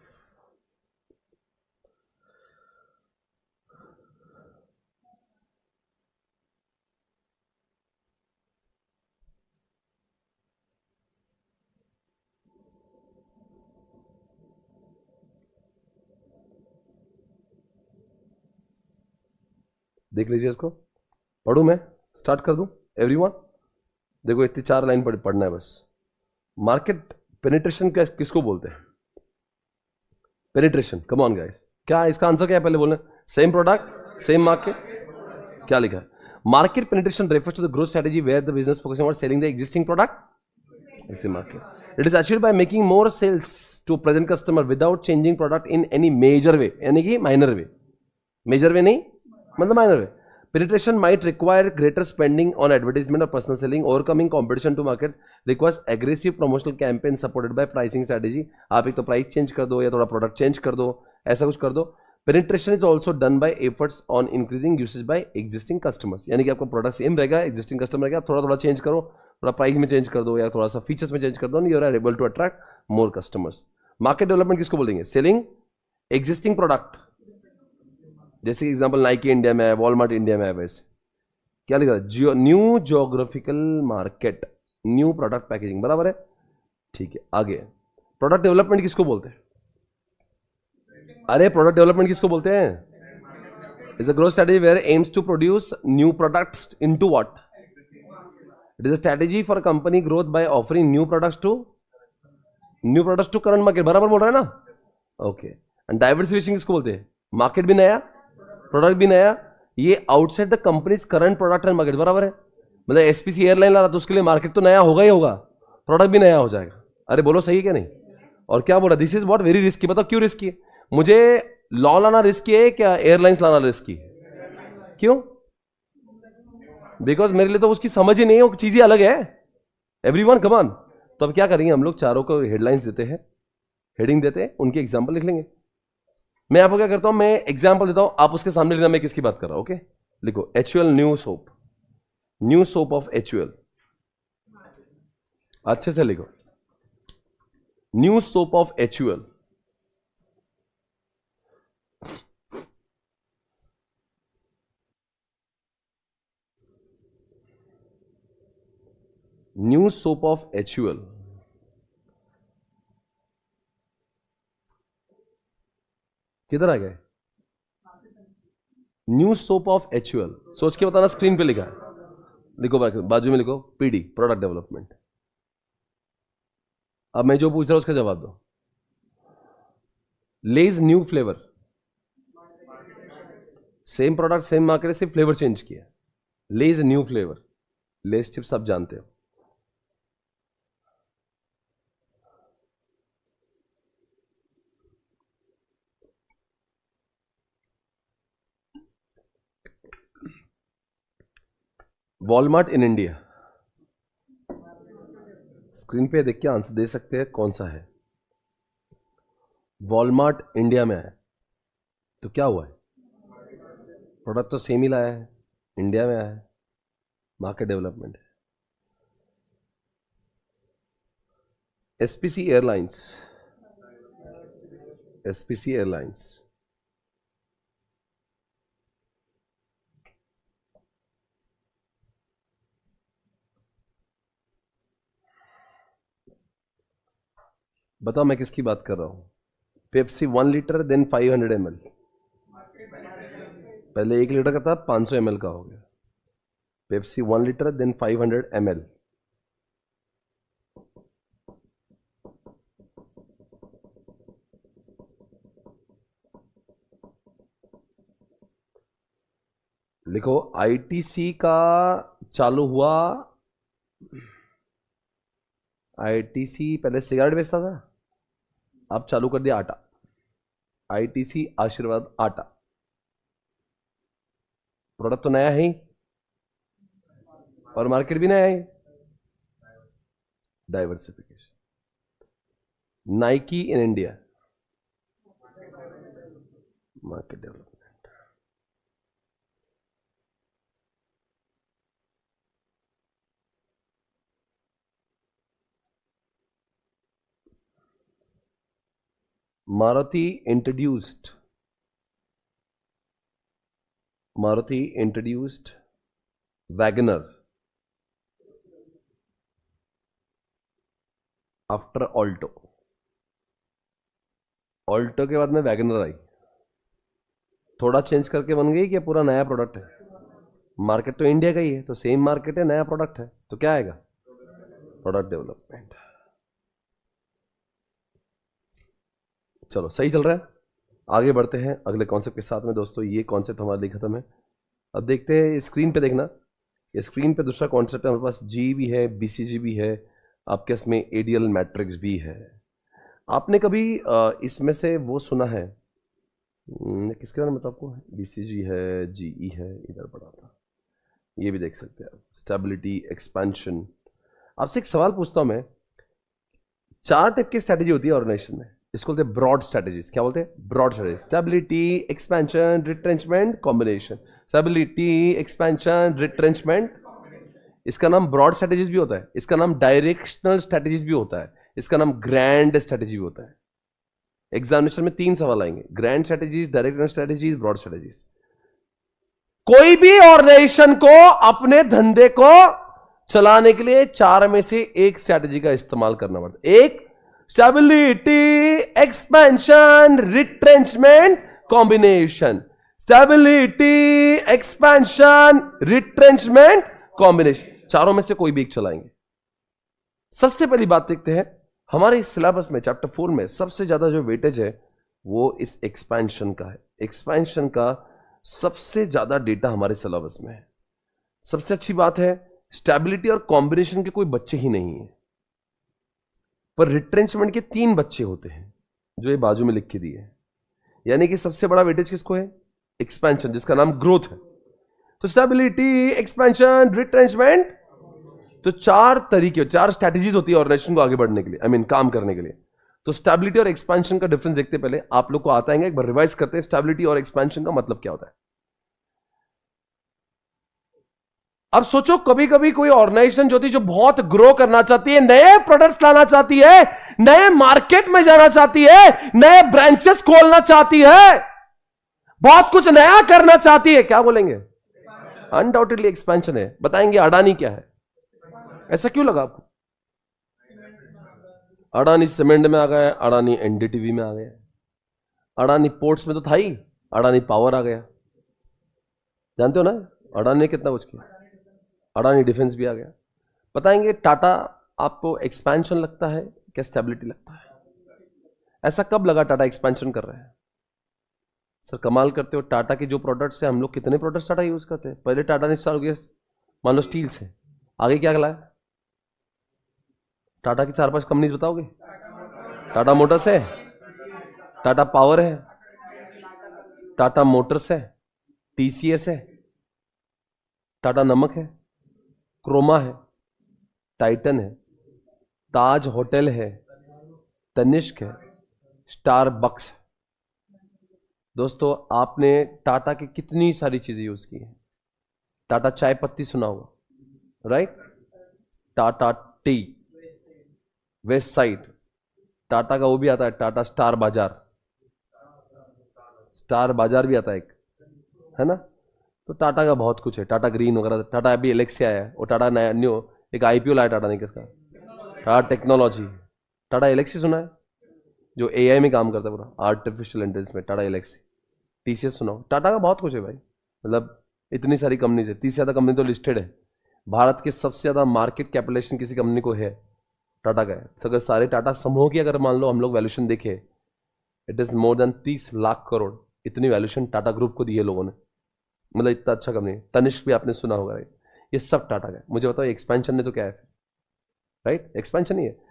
S1: देख लीजिए इसको, पढ़ूं मैं, स्टार्ट कर दूं एवरीवन? देखो इतनी 4 लाइन पढ़ना है बस। मार्केट पेनिट्रेशन किसको बोलते हैं? पेनिट्रेशन, कम ऑन गाइस, क्या इसका आंसर क्या है पहले बोलना? सेम प्रोडक्ट सेम मार्केट, क्या लिखा है? Market penetration refers to the growth strategy where the business focusing on selling the existing product इस market. It is achieved by making more sales to present customer without changing product in any major way, यानी कि minor way. Major way नहीं मतलब minor way. Penetration might require greater spending on advertisement or personal selling. Overcoming competition to market requires aggressive promotional campaign supported by pricing strategy. आप एक तो price change कर दो या थोड़ा प्रोडक्ट चेंज कर दो, ऐसा कुछ कर दो. Penetration is also done by efforts on increasing usage by existing customers. यानी कि आपका प्रोडक्ट सेम रहेगा, existing customer रहेगा, थोड़ा थोड़ा चेंज करो, थोड़ा प्राइस में चेंज कर दो या थोड़ा सा फीचर्स में चेंज कर दो, you are able to attract more customers. Market development किसको बोलेंगे? Selling existing product. जैसे एग्जांपल नाइकी इंडिया में है, वॉलमार्ट इंडिया में है, वैसे क्या लिखा है? New geographical market, new product packaging. बराबर है, ठीक है. आगे प्रोडक्ट डेवलपमेंट किसको बोलते हैं? अरे प्रोडक्ट डेवलपमेंट किसको बोलते हैं? Is a growth strategy where aims to produce new products into what? It is a strategy for company growth by offering new products to current market. बराबर बोल रहा है ना? ओके. एंड डाइवर्सिफिकेशन किसको बोलते हैं? मार्केट भी नया, प्रोडक्ट भी नया, ये outside the companies current product and market. बराबर है. मतलब एसपीसी एयरलाइन ला रहा तो उसके लिए मार्केट तो नया होगा ही होगा, प्रोडक्ट भी नया हो जाएगा. अरे बोलो सही है क्या नहीं? और क्या बोला? This is what very risky. बताओ क्यों रिस्की है? मुझे लॉ लाना रिस्की है क्या एयरलाइंस लाना रिस्की? क्यों? बिकॉज मेरे लिए तो उसकी समझ ही नहीं है, वो चीज ही अलग है. Everyone come on. तो अब क्या करेंगे हम लोग? चारों को हेडलाइंस देते हैं, हेडिंग देते हैं, उनके एग्जाम्पल लिख लेंगे. मैं आपको क्या करता हूं, मैं एग्जाम्पल देता हूं, आप उसके सामने लिखना मैं किसकी बात कर रहा हूं. ओके, लिखो HUL new soap, new soap of HUL. अच्छे से लिखो, new soap of HUL. New soap of HUL. किधर आ गए? New soap of HUL. सोच के बताना, स्क्रीन पे लिखा है. लिखो बाजू में लिखो PD, प्रोडक्ट डेवलपमेंट. अब मैं जो पूछ रहा हूं उसका जवाब दो. Lay's new flavour, same product same market, सिर्फ फ्लेवर चेंज किया. Lay's new flavour. Lay's chips आप जानते हो. Walmart in India. स्क्रीन पे देख के आंसर दे सकते हैं कौन सा है. वॉलमार्ट इंडिया में है तो क्या हुआ है? प्रोडक्ट तो सेम ही लाया है, इंडिया में आया है, मार्केट डेवलपमेंट है. SPC airlines, SPC airlines. बताओ मैं किसकी बात कर रहा हूं? Pepsi 1 litre then 500 ml. पहले 1 लीटर का था, 500 ml का हो गया. Pepsi 1 litre then 500 ml. लिखो ITC का चालू हुआ. ITC पहले सिगरेट बेचता था, अब चालू कर दिया आटा. ITC आशीर्वाद आटा. प्रोडक्ट तो नया है ही और मार्केट भी नया है. Diversification. Nike in India, market development. Maruti introduced Wagoner after Alto. Alto के बाद में Wagoner आई. थोड़ा चेंज करके बन गई कि पूरा नया प्रोडक्ट है? मार्केट तो इंडिया का ही है, तो सेम मार्केट है, नया प्रोडक्ट है, तो क्या आएगा? Product development. चलो सही चल रहा है. आगे बढ़ते हैं अगले कॉन्सेप्ट के साथ में. दोस्तों ये कॉन्सेप्ट हमारा लिए खत्म है. अब देखते हैं स्क्रीन पे. देखना स्क्रीन पे दूसरा कॉन्सेप्ट है हमारे पास. जी भी है, BCG भी है, आपके इसमें ADL मैट्रिक्स भी है. आपने कभी इसमें से वो सुना है किसके बारे में बताओ आपको? बीसीजी है, जीई है, इधर पढ़ा था, ये भी देख सकते हैं आप। Stability, expansion. आपसे एक सवाल पूछता हूं मैं, 4 टाइप की स्ट्रैटेजी होती है ऑर्गेनाइजेशन में, इसको बोलते हैं ब्रॉड स्ट्रैटेजीज। क्या बोलते हैं? Broad strategy. Stability, expansion, retrenchment, combination. Stability, expansion, retrenchment, इसका नाम ब्रॉड स्ट्रैटेजीज भी होता है, इसका नाम डायरेक्शनल स्ट्रैटेजीज भी होता है, इसका नाम ग्रैंड स्ट्रैटेजी भी होता है। एग्जामिनेशन में 3 सवाल आएंगे, grand strategies, directional strategies, broad strategies. कोई भी ऑर्गेनाइजेशन को अपने धंधे को चलाने के लिए 4 में से एक स्ट्रैटेजी का इस्तेमाल करना पड़ता है। एक, stability, expansion, retrenchment, combination. Stability, expansion, retrenchment, combination, चारों में से कोई भी एक चलाएंगे। सबसे पहली बात देखते हैं, हमारे इस सिलेबस में चैप्टर 4 में सबसे ज्यादा जो वेटेज है वो इस एक्सपेंशन का है। एक्सपेंशन का सबसे ज्यादा डेटा हमारे सिलेबस में है। सबसे अच्छी बात है, स्टेबिलिटी और कॉम्बिनेशन के कोई बच्चे ही नहीं है, पर रिट्रेंचमेंट के 3 बच्चे होते हैं जो ये बाजू में लिख के दिए हैं। यानी कि सबसे बड़ा वेटेज किसको है? एक्सपेंशन, जिसका नाम ग्रोथ है। तो स्टेबिलिटी, एक्सपेंशन, रिट्रेंचमेंट, तो 4 तरीके, 4 स्ट्रैटेजीज होती है ऑर्गेनाइजेशन को आगे बढ़ने के लिए, काम करने के लिए। तो स्टेबिलिटी और एक्सपेंशन का डिफरेंस देखते पहले आप लोग को आता है, एक बार रिवाइज करते हैं स्टेबिलिटी और एक्सपेंशन का मतलब क्या होता है। अब सोचो, कभी कभी कोई ऑर्गेनाइजेशन जो थी, जो बहुत ग्रो करना चाहती है, नए प्रोडक्ट्स लाना चाहती है, नए मार्केट में जाना चाहती है, नए ब्रांचेस खोलना चाहती है, बहुत कुछ नया करना चाहती है, क्या बोलेंगे? अनडाउटेडली एक्सपेंशन है। बताएंगे अडानी क्या है? ऐसा क्यों लगा आपको? अडानी सीमेंट में आ गया, अडानी एनडीटीवी में आ गया, अडानी पोर्ट्स में तो था ही, अडानी पावर आ गया। जानते हो ना अडानी ने कितना कुछ किया, अडानी डिफेंस भी आ गया। बताएंगे टाटा आपको एक्सपेंशन लगता है क्या स्टेबिलिटी लगता है? ऐसा कब लगा टाटा एक्सपेंशन कर रहे हैं? सर कमाल करते हो, टाटा के जो प्रोडक्ट्स हैं, हम लोग कितने प्रोडक्ट्स टाटा यूज करते हैं। पहले टाटा ने स्टार्ट किया मान लो स्टील से, आगे क्या लाया? टाटा की 4-5 कंपनीज बताओगे? टाटा मोटर्स है, टाटा पावर है, टाटा मोटर्स है, टीसीएस है, टाटा नमक है, क्रोमा है, टाइटन है, ताज होटल है, तनिष्क है, स्टारबक्स है। दोस्तों आपने टाटा की कितनी सारी चीजें यूज की है। टाटा चाय पत्ती सुना होगा, right? Tata T, west side, Tata का वो भी आता है, टाटा स्टार बाजार, स्टार बाजार भी आता है एक, है ना? तो टाटा का बहुत कुछ है, टाटा ग्रीन वगैरह। टाटा अभी एलेक्सी आया है, वो टाटा नया न्यू एक आईपीओ लाया टाटा ने, किसका? टाटा टेक्नोलॉजी। टाटा एलेक्सी सुना है, जो एआई में काम करता है, पूरा आर्टिफिशियल इंटेलिजेंस में, टाटा एलेक्सी। टीसीएस सुना हो? टाटा का बहुत कुछ है भाई, मतलब इतनी सारी कंपनीज है, 30 से ज्यादा कंपनी तो लिस्टेड है। भारत के सबसे ज्यादा मार्केट कैपिटलाइजेशन किसी कंपनी को है, टाटा का है। तो अगर सारे टाटा समूह की अगर मान लो हम लोग वैल्यूएशन देखें, it is more than 30 lakh crore, इतनी वैल्यूएशन टाटा ग्रुप को दी है लोगों ने। मतलब इतना अच्छा कंपनी। तनिष्क भी आपने सुना होगा, ये सब टाटा का है। मुझे बताओ एक्सपेंशन ने तो क्या है? राइट, एक्सपेंशन ही है।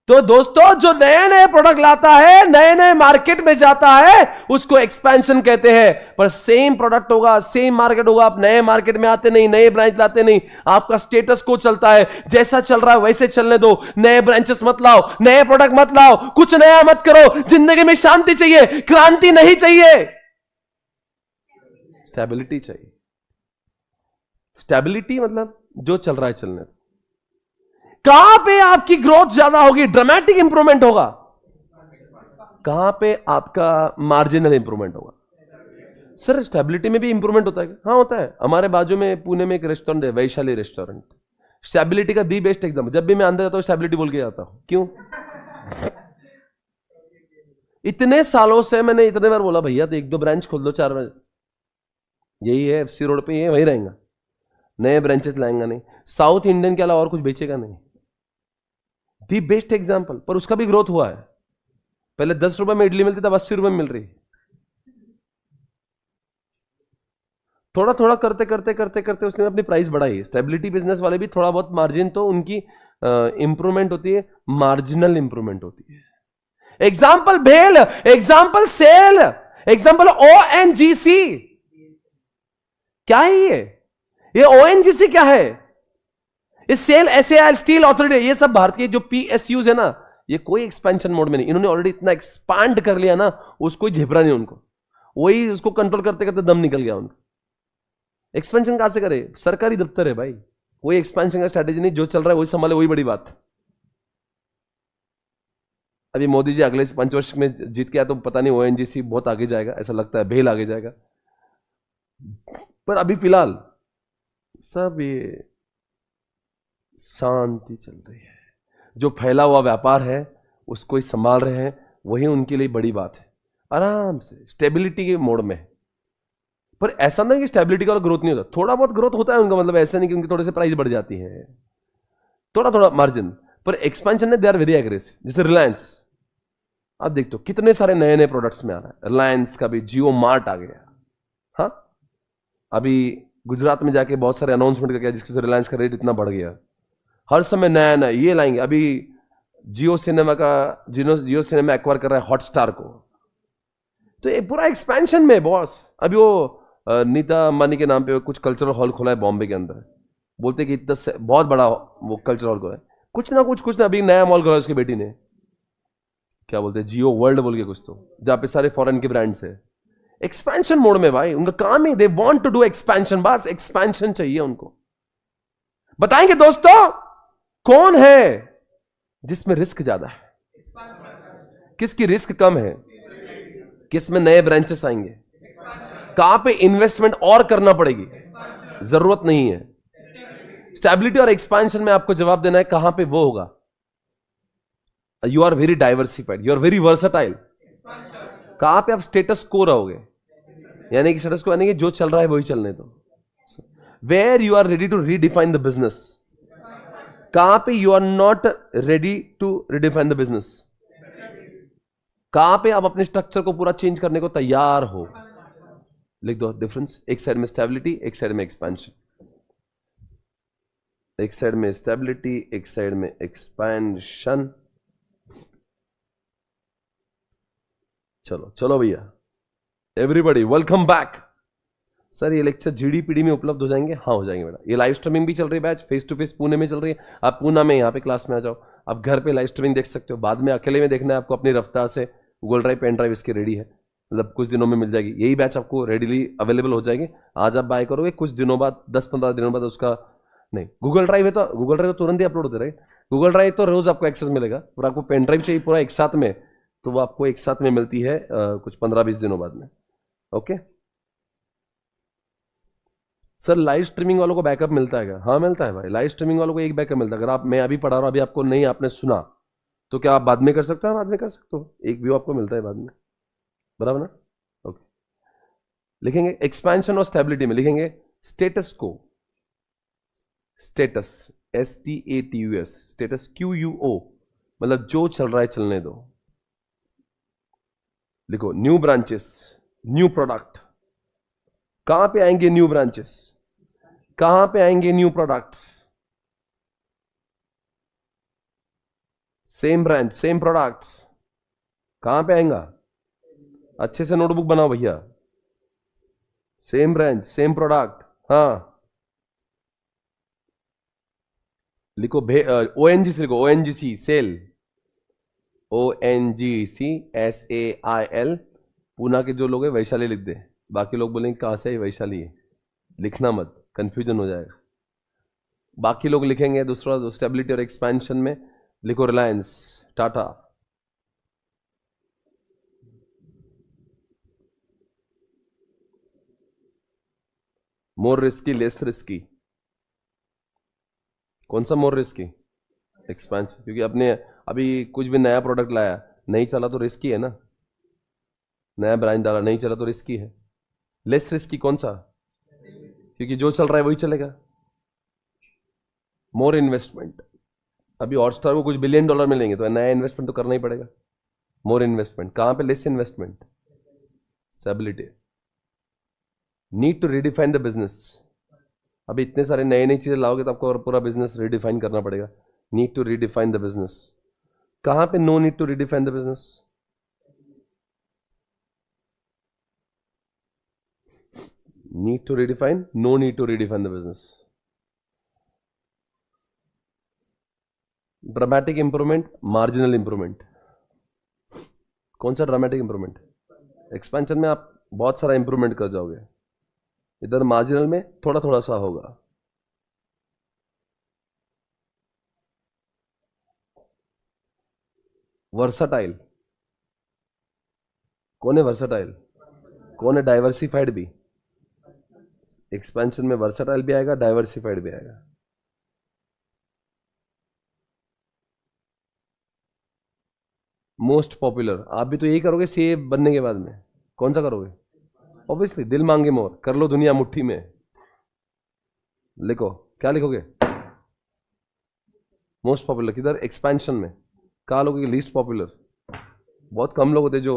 S1: तो दोस्तों जो नए नए प्रोडक्ट लाता है, नए नए मार्केट में जाता है, उसको एक्सपेंशन कहते हैं। पर सेम प्रोडक्ट होगा, सेम मार्केट होगा, आप नए मार्केट में आते नहीं, नए ब्रांच लाते नहीं, आपका स्टेटस को चलता है, जैसा चल रहा है वैसे चलने दो। नए ब्रांचेस मत लाओ, नए प्रोडक्ट मत लाओ, कुछ नया मत करो। जिंदगी में शांति चाहिए, क्रांति नहीं चाहिए, स्टेबिलिटी चाहिए। स्टेबिलिटी मतलब जो चल रहा है चलने दो। कहां पे आपकी ग्रोथ ज्यादा होगी, ड्रामेटिक इंप्रूवमेंट होगा? कहां पे आपका मार्जिनल इंप्रूवमेंट होगा? सर स्टेबिलिटी में भी इंप्रूवमेंट होता है क्या? हाँ होता है। हमारे बाजू में पुणे में एक रेस्टोरेंट है, वैशाली रेस्टोरेंट, स्टेबिलिटी का दी बेस्ट एग्जाम्पल। जब भी मैं अंदर जाता हूं स्टेबिलिटी बोल के जाता हूं। क्यों? इतने सालों से मैंने इतने बार बोला भैया तो 1-2 ब्रांच खोल दो, 4 ब्रांच, यही है एफसी रोड पे, ये वही रहेगा, नए ब्रांचेस लाएंगा नहीं, साउथ इंडियन के अलावा और कुछ बेचेगा नहीं। The best example. पर उसका भी ग्रोथ हुआ है। पहले 10 रुपए में इडली मिलती, तब 80 रुपए में मिल रही। थोड़ा थोड़ा करते करते करते करते उसने अपनी प्राइस बढ़ाई। स्टेबिलिटी बिजनेस वाले भी थोड़ा बहुत मार्जिन तो उनकी इंप्रूवमेंट होती है, मार्जिनल इंप्रूवमेंट होती है। एग्जाम्पल भेल, एग्जाम्पल सेल, एग्जाम्पल ओएनजीसी क्या है ये ओएनजीसी क्या है? ये सेल एसएआई स्टील अथॉरिटी, ये सब भारतीय जो पीएसयूज है ना, ये कोई एक्सपेंशन मोड में नहीं, इन्होंने ऑलरेडी इतना एक्सपांड कर लिया ना, उसको झेपरा नहीं उनको, वही उसको कंट्रोल करते करते दम निकल गया उनको। एक्सपेंशन कहां से करे? सरकारी दफ्तर है भाई, कोई एक्सपेंशन का स्ट्रैटेजी नहीं, जो चल रहा है वही संभाले, वही बड़ी बात। अभी मोदी जी अगले 5 वर्ष में जीत के आया तो पता नहीं ओएनजीसी बहुत आगे जाएगा, ऐसा लगता है भेल आगे जाएगा, पर अभी फिलहाल सब ये शांति चल रही है। जो फैला हुआ व्यापार है उसको ही संभाल रहे हैं, वही उनके लिए बड़ी बात है। आराम से स्टेबिलिटी के मोड में, पर ऐसा नहीं कि स्टेबिलिटी का ग्रोथ नहीं होता, थोड़ा बहुत ग्रोथ होता है उनका, मतलब ऐसा नहीं कि उनकी थोड़े से प्राइस बढ़ जाती है, थोड़ा थोड़ा मार्जिन, पर एक्सपेंशन है दे आर वेरी एग्रेसिव। जैसे रिलायंस, आप देखते हो कितने सारे नए नए प्रोडक्ट्स में आ रहा है। रिलायंस का भी जियो मार्ट आ गया, हाँ अभी गुजरात में जाके बहुत सारे अनाउंसमेंट करके जिसके से रिलायंस का रेट इतना बढ़ गया, हर समय नया नया ये लाएंगे। अभी जियो सिनेमा एक्वायर कर रहा है हॉटस्टार को, तो ये पूरा एक्सपेंशन में बॉस। अभी वो नीता अंबानी के नाम पे कुछ कल्चरल हॉल खोला है बॉम्बे के अंदर, बोलते कि इतना बहुत बड़ा वो कल्चरल हॉल खोला है, कुछ ना अभी नया मॉल खोला है उसकी बेटी ने, क्या बोलते हैं जियो वर्ल्ड बोल के कुछ, तो जहां पे सारे फॉरेन के ब्रांड्स है। एक्सपेंशन मोड में भाई, उनका काम है, they want to do expansion, बस एक्सपेंशन चाहिए उनको। बताएंगे दोस्तों कौन है जिसमें रिस्क ज्यादा है, किसकी रिस्क कम है, किस में नए ब्रांचेस आएंगे, कहां पे इन्वेस्टमेंट और करना पड़ेगी, जरूरत नहीं है। स्टेबिलिटी और एक्सपेंशन में आपको जवाब देना है कहां पे वो होगा। You are very diversified, you are very versatile. कहां पे आप स्टेटस को रहोगे, यानी कि स्टेटस को यानी कि जो चल रहा है वही चलने दो। Where you are ready to redefine the business, कहां पे you are not ready to redefine the business, कहां पे आप अपने स्ट्रक्चर को पूरा चेंज करने को तैयार हो। लिख दो डिफरेंस, एक साइड में स्टेबिलिटी, एक साइड में एक्सपेंशन, एक साइड में स्टेबिलिटी, एक साइड में एक्सपेंशन। चलो चलो भैया, एवरीबॉडी वेलकम बैक। सर ये लेक्चर जीडीपीडी में उपलब्ध हो जाएंगे? हाँ हो जाएंगे बेटा, ये लाइव स्ट्रीमिंग भी चल रही है, batch face to face Pune में चल रही है। आप पुणे में यहाँ पे क्लास में आ जाओ, आप घर पे लाइव स्ट्रीमिंग देख सकते हो, बाद में अकेले में देखना है आपको अपनी रफ्तार से। गूगल ड्राइव पेन ड्राइव इसकी रेडी है, मतलब कुछ दिनों में मिल जाएगी, यही बैच आपको रेडीली अवेलेबल हो जाएगी। आज आप बाय करोगे, कुछ दिनों बाद 10-15 दिनों बाद उसका नहीं, गूगल ड्राइव है तो गूगल ड्राइव तो तुरंत ही अपलोड होते रहे, गूगल ड्राइव तो रोज आपको एक्सेस मिलेगा, और आपको पेन ड्राइव चाहिए पूरा एक साथ में, तो वो आपको एक साथ में मिलती है कुछ 15-20 दिनों बाद में। ओके सर, लाइव स्ट्रीमिंग वालों को बैकअप मिलता है क्या? हाँ मिलता है भाई, लाइव स्ट्रीमिंग वालों को एक बैकअप मिलता है। अगर आप, मैं अभी पढ़ा रहा हूँ, अभी आपको नहीं आपने सुना, तो क्या आप बाद में कर सकते हो? बाद में कर सकते हो, एक व्यू आपको मिलता है बाद में, बराबर ना? ओके, लिखेंगे एक्सपेंशन और स्टेबिलिटी में लिखेंगे स्टेटस को, स्टेटस STATUS, स्टेटस QUO, मतलब जो चल रहा है चलने दो। लिखो न्यू ब्रांचेस, न्यू प्रोडक्ट, कहां पे आएंगे न्यू ब्रांचेस, कहां पे आएंगे new products, same branch same products, कहां पे आएगा? अच्छे से नोटबुक बनाओ भैया, सेम ब्रांच सेम प्रोडक्ट। हाँ लिखो ONGC, लिखो ONGC SAIL, ONGC SAIL। Poona के जो लोग हैं वैशाली लिख दे, बाकी लोग बोलेंगे कहां से है वैशाली है, लिखना मत, कंफ्यूजन हो जाएगा। बाकी लोग लिखेंगे दूसरा स्टेबिलिटी और एक्सपेंशन में लिखो Reliance, Tata, more risky less risky, कौन सा मोर रिस्की? एक्सपेंशन, क्योंकि अपने अभी कुछ भी नया प्रोडक्ट लाया नहीं चला तो रिस्की है ना, नया ब्रांड डाला नहीं चला तो रिस्की है। लेस रिस्की कौन सा? क्योंकि जो चल रहा है वही चलेगा। मोर इन्वेस्टमेंट, अभी हॉटस्टार को कुछ $1 बिलियन मिलेंगे तो नया इन्वेस्टमेंट तो करना ही पड़ेगा। मोर इन्वेस्टमेंट, कहां पे? Less investment, stability, need to redefine the business. अभी इतने सारे नए नई चीजें लाओगे तो आपको पूरा बिजनेस रिडिफाइन करना पड़ेगा। Need to redefine the business, कहां पे no need to redefine the business? Need to redefine, no need to redefine the business. Dramatic improvement, marginal improvement. कौन सा ड्रामेटिक इंप्रूवमेंट? एक्सपेंशन में आप बहुत सारा इंप्रूवमेंट कर जाओगे, इधर मार्जिनल में थोड़ा थोड़ा सा होगा. वर्साटाइल. कौन है वर्साटाइल? कौन है डाइवर्सिफाइड भी? एक्सपेंशन में वर्साटाइल भी आएगा, डाइवर्सिफाइड भी आएगा. मोस्ट पॉपुलर, आप भी तो यही करोगे सीए बनने के बाद में. कौन सा करोगे? ऑब्वियसली दिल मांगे मोर, कर लो दुनिया मुट्ठी में. लिखो, क्या लिखोगे? Most popular. किधर? एक्सपेंशन में. कहा लोगे? Least popular. बहुत कम लोग होते जो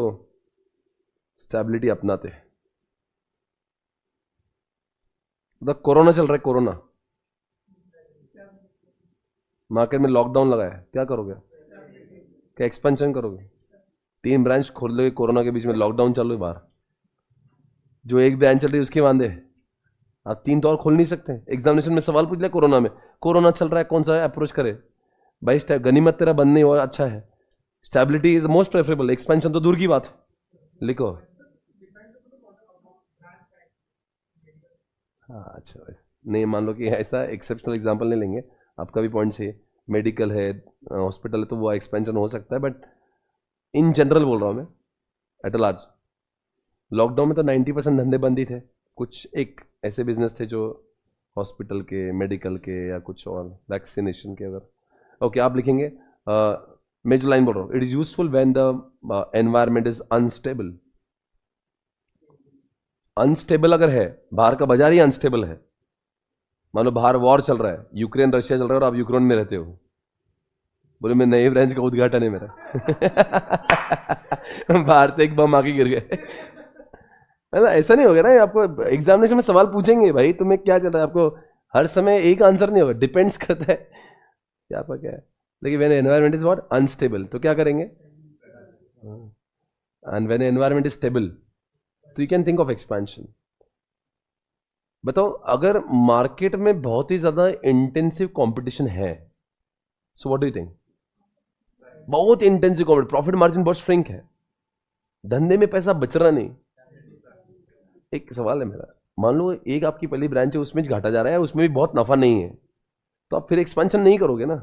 S1: स्टेबिलिटी अपनाते. मतलब कोरोना चल रहा है, कोरोना मार्केट में लॉकडाउन लगा है, क्या करोगे? क्या एक्सपेंशन करोगे? 3 ब्रांच खोल लोगे, कोरोना के बीच में लॉकडाउन चल रही है बाहर. जो एक ब्रांच चल रही है उसके वांदे, आप 3 तो और खोल नहीं सकते. एग्जामिनेशन में सवाल पूछ लिया कोरोना में, कोरोना चल रहा है, कौन सा अप्रोच करे भाई? गनीमत तेरा बंद नहीं हुआ, अच्छा है. Stability is most preferable, expansion तो दूर की बात है. लिखो. हाँ अच्छा, नहीं मान लो कि ऐसा एक्सेप्शनल एग्जांपल नहीं लेंगे, आपका भी पॉइंट सही है. मेडिकल है, हॉस्पिटल है, तो वो एक्सपेंशन हो सकता है, बट इन जनरल बोल रहा हूँ मैं, एट अ लार्ज. लॉकडाउन में तो 90% धंधे बंद ही थे. कुछ एक ऐसे बिजनेस थे जो हॉस्पिटल के, मेडिकल के या कुछ और वैक्सीनेशन के. अगर ओके आप लिखेंगे, मैं जो लाइन बोल रहा हूँ, it is useful when the environment is unstable. Unstable अगर है, बाहर का बाजार ही अनस्टेबल है, मान लो बाहर वॉर चल रहा है, यूक्रेन रशिया चल रहा है और आप यूक्रेन में रहते हो, बोले मैं नए ब्रांच का उद्घाटन है मेरा. बाहर से एक बम आके गिर गए. मतलब ऐसा नहीं होगा ना. आपको एग्जामिनेशन में सवाल पूछेंगे भाई तुम्हें क्या चल रहा है, आपको हर समय एक आंसर नहीं होगा, डिपेंड्स करता है क्या क्या है. लेकिन when environment is what? Unstable, तो क्या करेंगे? And when environment is stable तो you can think of expansion. बताओ, अगर मार्केट में बहुत ही ज्यादा इंटेंसिव कंपटीशन है, so what do you think? बहुत इंटेंसिव कंपटीशन, प्रॉफिट मार्जिन बहुत श्रिंक है, धंधे में पैसा बच रहा नहीं. एक सवाल है मेरा, मान लो एक आपकी पहली ब्रांच है, उसमें घाटा जा रहा है, उसमें भी बहुत नफा नहीं है, तो आप फिर एक्सपेंशन नहीं करोगे ना.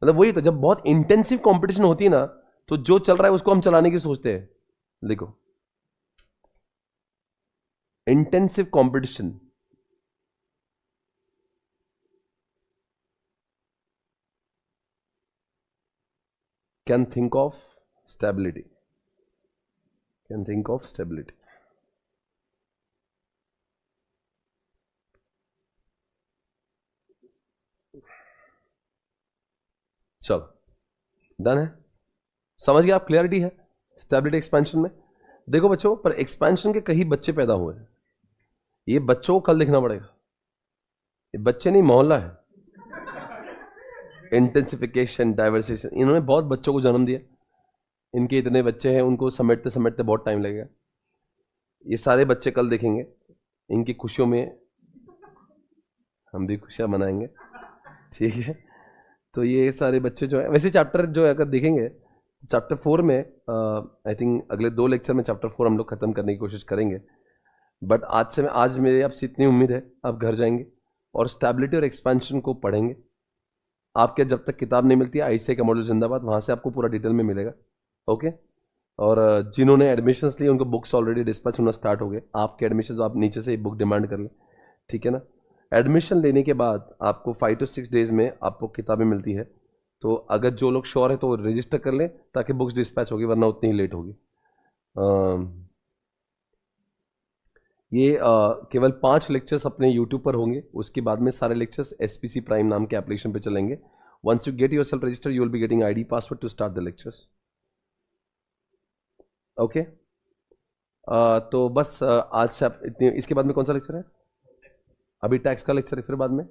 S1: मतलब वही तो, जब बहुत इंटेंसिव कंपटीशन होती है ना, तो जो चल रहा है उसको हम चलाने की सोचते हैं. लिखो, intensive competition. Can think of stability. Can think of stability. चलो डन है, समझ गए आप? क्लियरिटी है स्टेबिलिटी एक्सपेंशन में. देखो बच्चों, पर एक्सपेंशन के कई बच्चे पैदा हुए हैं, ये बच्चों को कल देखना पड़ेगा. ये बच्चे नहीं, मोहल्ला है. इंटेंसिफिकेशन, डाइवर्सिफिकेशन, इन्होंने बहुत बच्चों को जन्म दिया. इनके इतने बच्चे हैं, उनको समेटते समेटते बहुत टाइम लगेगा. ये सारे बच्चे कल देखेंगे, इनकी खुशियों में हम भी खुशियां मनाएंगे, ठीक है. तो ये सारे बच्चे जो है, वैसे चैप्टर जो है अगर देखेंगे, चैप्टर 4 में आई थिंक अगले 2 लेक्चर में चैप्टर 4 हम लोग खत्म करने की कोशिश करेंगे. बट आज मेरे आपसे इतनी उम्मीद है, आप घर जाएंगे और स्टेबिलिटी और एक्सपेंशन को पढ़ेंगे. आपके जब तक किताब नहीं मिलती है, आईसीए का मॉडल जिंदाबाद, वहाँ से आपको पूरा डिटेल में मिलेगा. ओके. और जिन्होंने एडमिशन्स लिए उनको बुक्स ऑलरेडी डिस्पैच होना स्टार्ट हो गए. आपके एडमिशन तो आप नीचे से बुक डिमांड कर लें, ठीक है ना. एडमिशन लेने के बाद आपको 5 to 6 डेज में आपको किताबें मिलती है. तो अगर जो लोग श्योर है तो रजिस्टर कर लें ताकि बुक्स डिस्पैच होगी, वरना उतनी ही लेट होगी. ये केवल 5 लेक्चर्स अपने यूट्यूब पर होंगे, उसके बाद में सारे लेक्चर्स एसपीसी प्राइम नाम के एप्लीकेशन पे चलेंगे. Once you get yourself register you will be getting ID password to start the lectures. Okay. तो बस आज से आप इतने. इसके बाद में कौन सा लेक्चर है? अभी टैक्स का लेक्चर है, फिर बाद में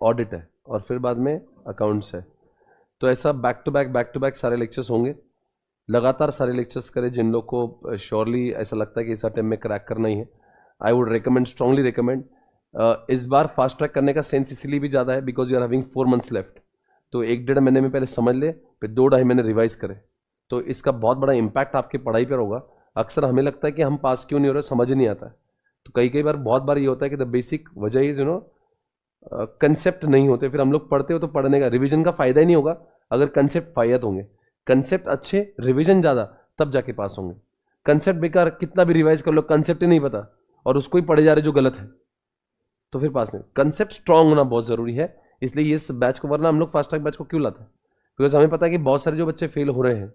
S1: ऑडिट है, और फिर बाद में अकाउंट्स है. तो ऐसा बैक टू बैक सारे लेक्चर्स होंगे. लगातार सारे लेक्चर्स करें. जिन लोग को श्योरली ऐसा लगता है कि इस अटेम्प्ट में क्रैक करना ही है, I would recommend, strongly recommend. इस बार फास्ट ट्रैक करने का सेंस इसलिए भी ज़्यादा है because you are having 4 months left. तो 1-1.5 महीने में पहले समझ ले, फिर 2-2.5 महीने रिवाइज करें, तो इसका बहुत बड़ा इम्पैक्ट आपकी पढ़ाई पर होगा। अक्सर हमें लगता है कि हम पास क्यों नहीं हो रहे, समझ नहीं आता है। तो कई बार बहुत बार ये होता है कि द बेसिक वजह इज कंसेप्ट नहीं होते, फिर हम लोग पढ़ते हो तो पढ़ने का रिवीजन का फायदा ही नहीं होगा अगर कंसेप्ट फायद होंगे। कंसेप्ट अच्छे, रिवीजन ज़्यादा, तब जाके पास होंगे। कंसेप्ट बेकार, कितना भी रिवाइज कर लो, कंसेप्ट ही नहीं पता और उसको ही पढ़े जा रहे जो गलत है, तो फिर पास नहीं। कंसेप्ट स्ट्रांग होना बहुत ज़रूरी है, इसलिए इस बैच को, वरना हम लोग फास्ट ट्रैक बैच को क्यों लाते हैं? बिकॉज हमें पता है कि बहुत सारे जो बच्चे फेल हो रहे हैं,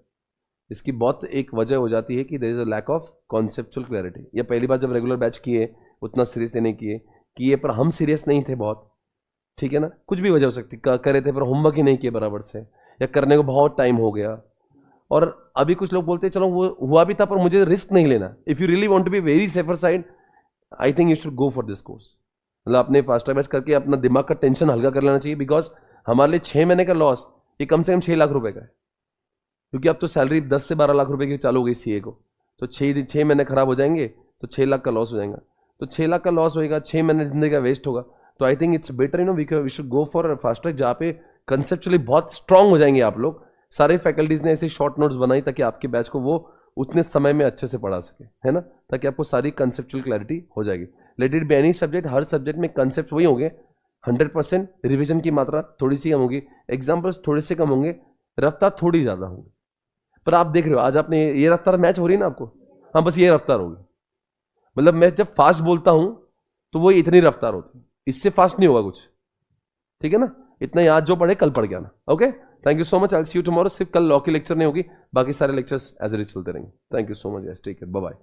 S1: इसकी बहुत एक वजह हो जाती है कि there is a lack of conceptual clarity. या पहली बार जब रेगुलर बैच किए, उतना सीरियसली नहीं किए पर हम सीरियस नहीं थे बहुत, ठीक है ना, कुछ भी वजह हो सकती, करे थे पर होमवर्क ही नहीं किए बराबर से, या करने को बहुत टाइम हो गया। और अभी कुछ लोग बोलते हैं चलो वो हुआ भी था पर मुझे रिस्क नहीं लेना। If you really want to be very safer side, I think you should go for this course. मतलब अपने फास्ट ट्रैक बैच करके अपना दिमाग का टेंशन हल्का कर लेना चाहिए, बिकॉज हमारे लिए 6 महीने का लॉस ये कम से कम 6 लाख रुपए का है, क्योंकि अब तो सैलरी 10 से 12 लाख रुपए की चालू हो गई सीए को। तो 6 महीने खराब हो जाएंगे तो 6 लाख का लॉस हो जाएगा। तो 6 लाख का लॉस होएगा, 6 महीने जिंदगी का वेस्ट होगा। तो I think it's better we should go for fast track, जहाँ पे कंसेप्चुअली बहुत स्ट्रांग हो जाएंगे आप लोग। सारे फैकल्टीज ने ऐसे शॉर्ट नोट्स बनाई ताकि आपके बैच को वो उतने समय में अच्छे से पढ़ा सके, है ना, ताकि आपको सारी कंसेप्चुअल क्लैरिटी हो जाएगी। Let it be any subject, her subject में कंसेप्ट वही होंगे, 100%। रिविजन की मात्रा थोड़ी सी कम होगी, एग्जाम्पल्स थोड़े से कम होंगे, रफ्तार थोड़ी ज़्यादा होगी। पर आप देख रहे हो आज आपने ये रफ्तार मैच हो रही है ना आपको, हाँ बस ये रफ्तार होगी। मतलब मैं जब फास्ट बोलता हूं तो वो इतनी रफ्तार होती है, इससे फास्ट नहीं होगा कुछ, ठीक है ना। इतना याद जो पढ़े कल पढ़ गया ना। Okay, thank you so much, I will see you tomorrow. सिर्फ कल लॉ की लेक्चर नहीं होगी, बाकी सारे लेक्चर्स एज इट इज चलते रहेंगे। Thank you so much, take care, bye bye.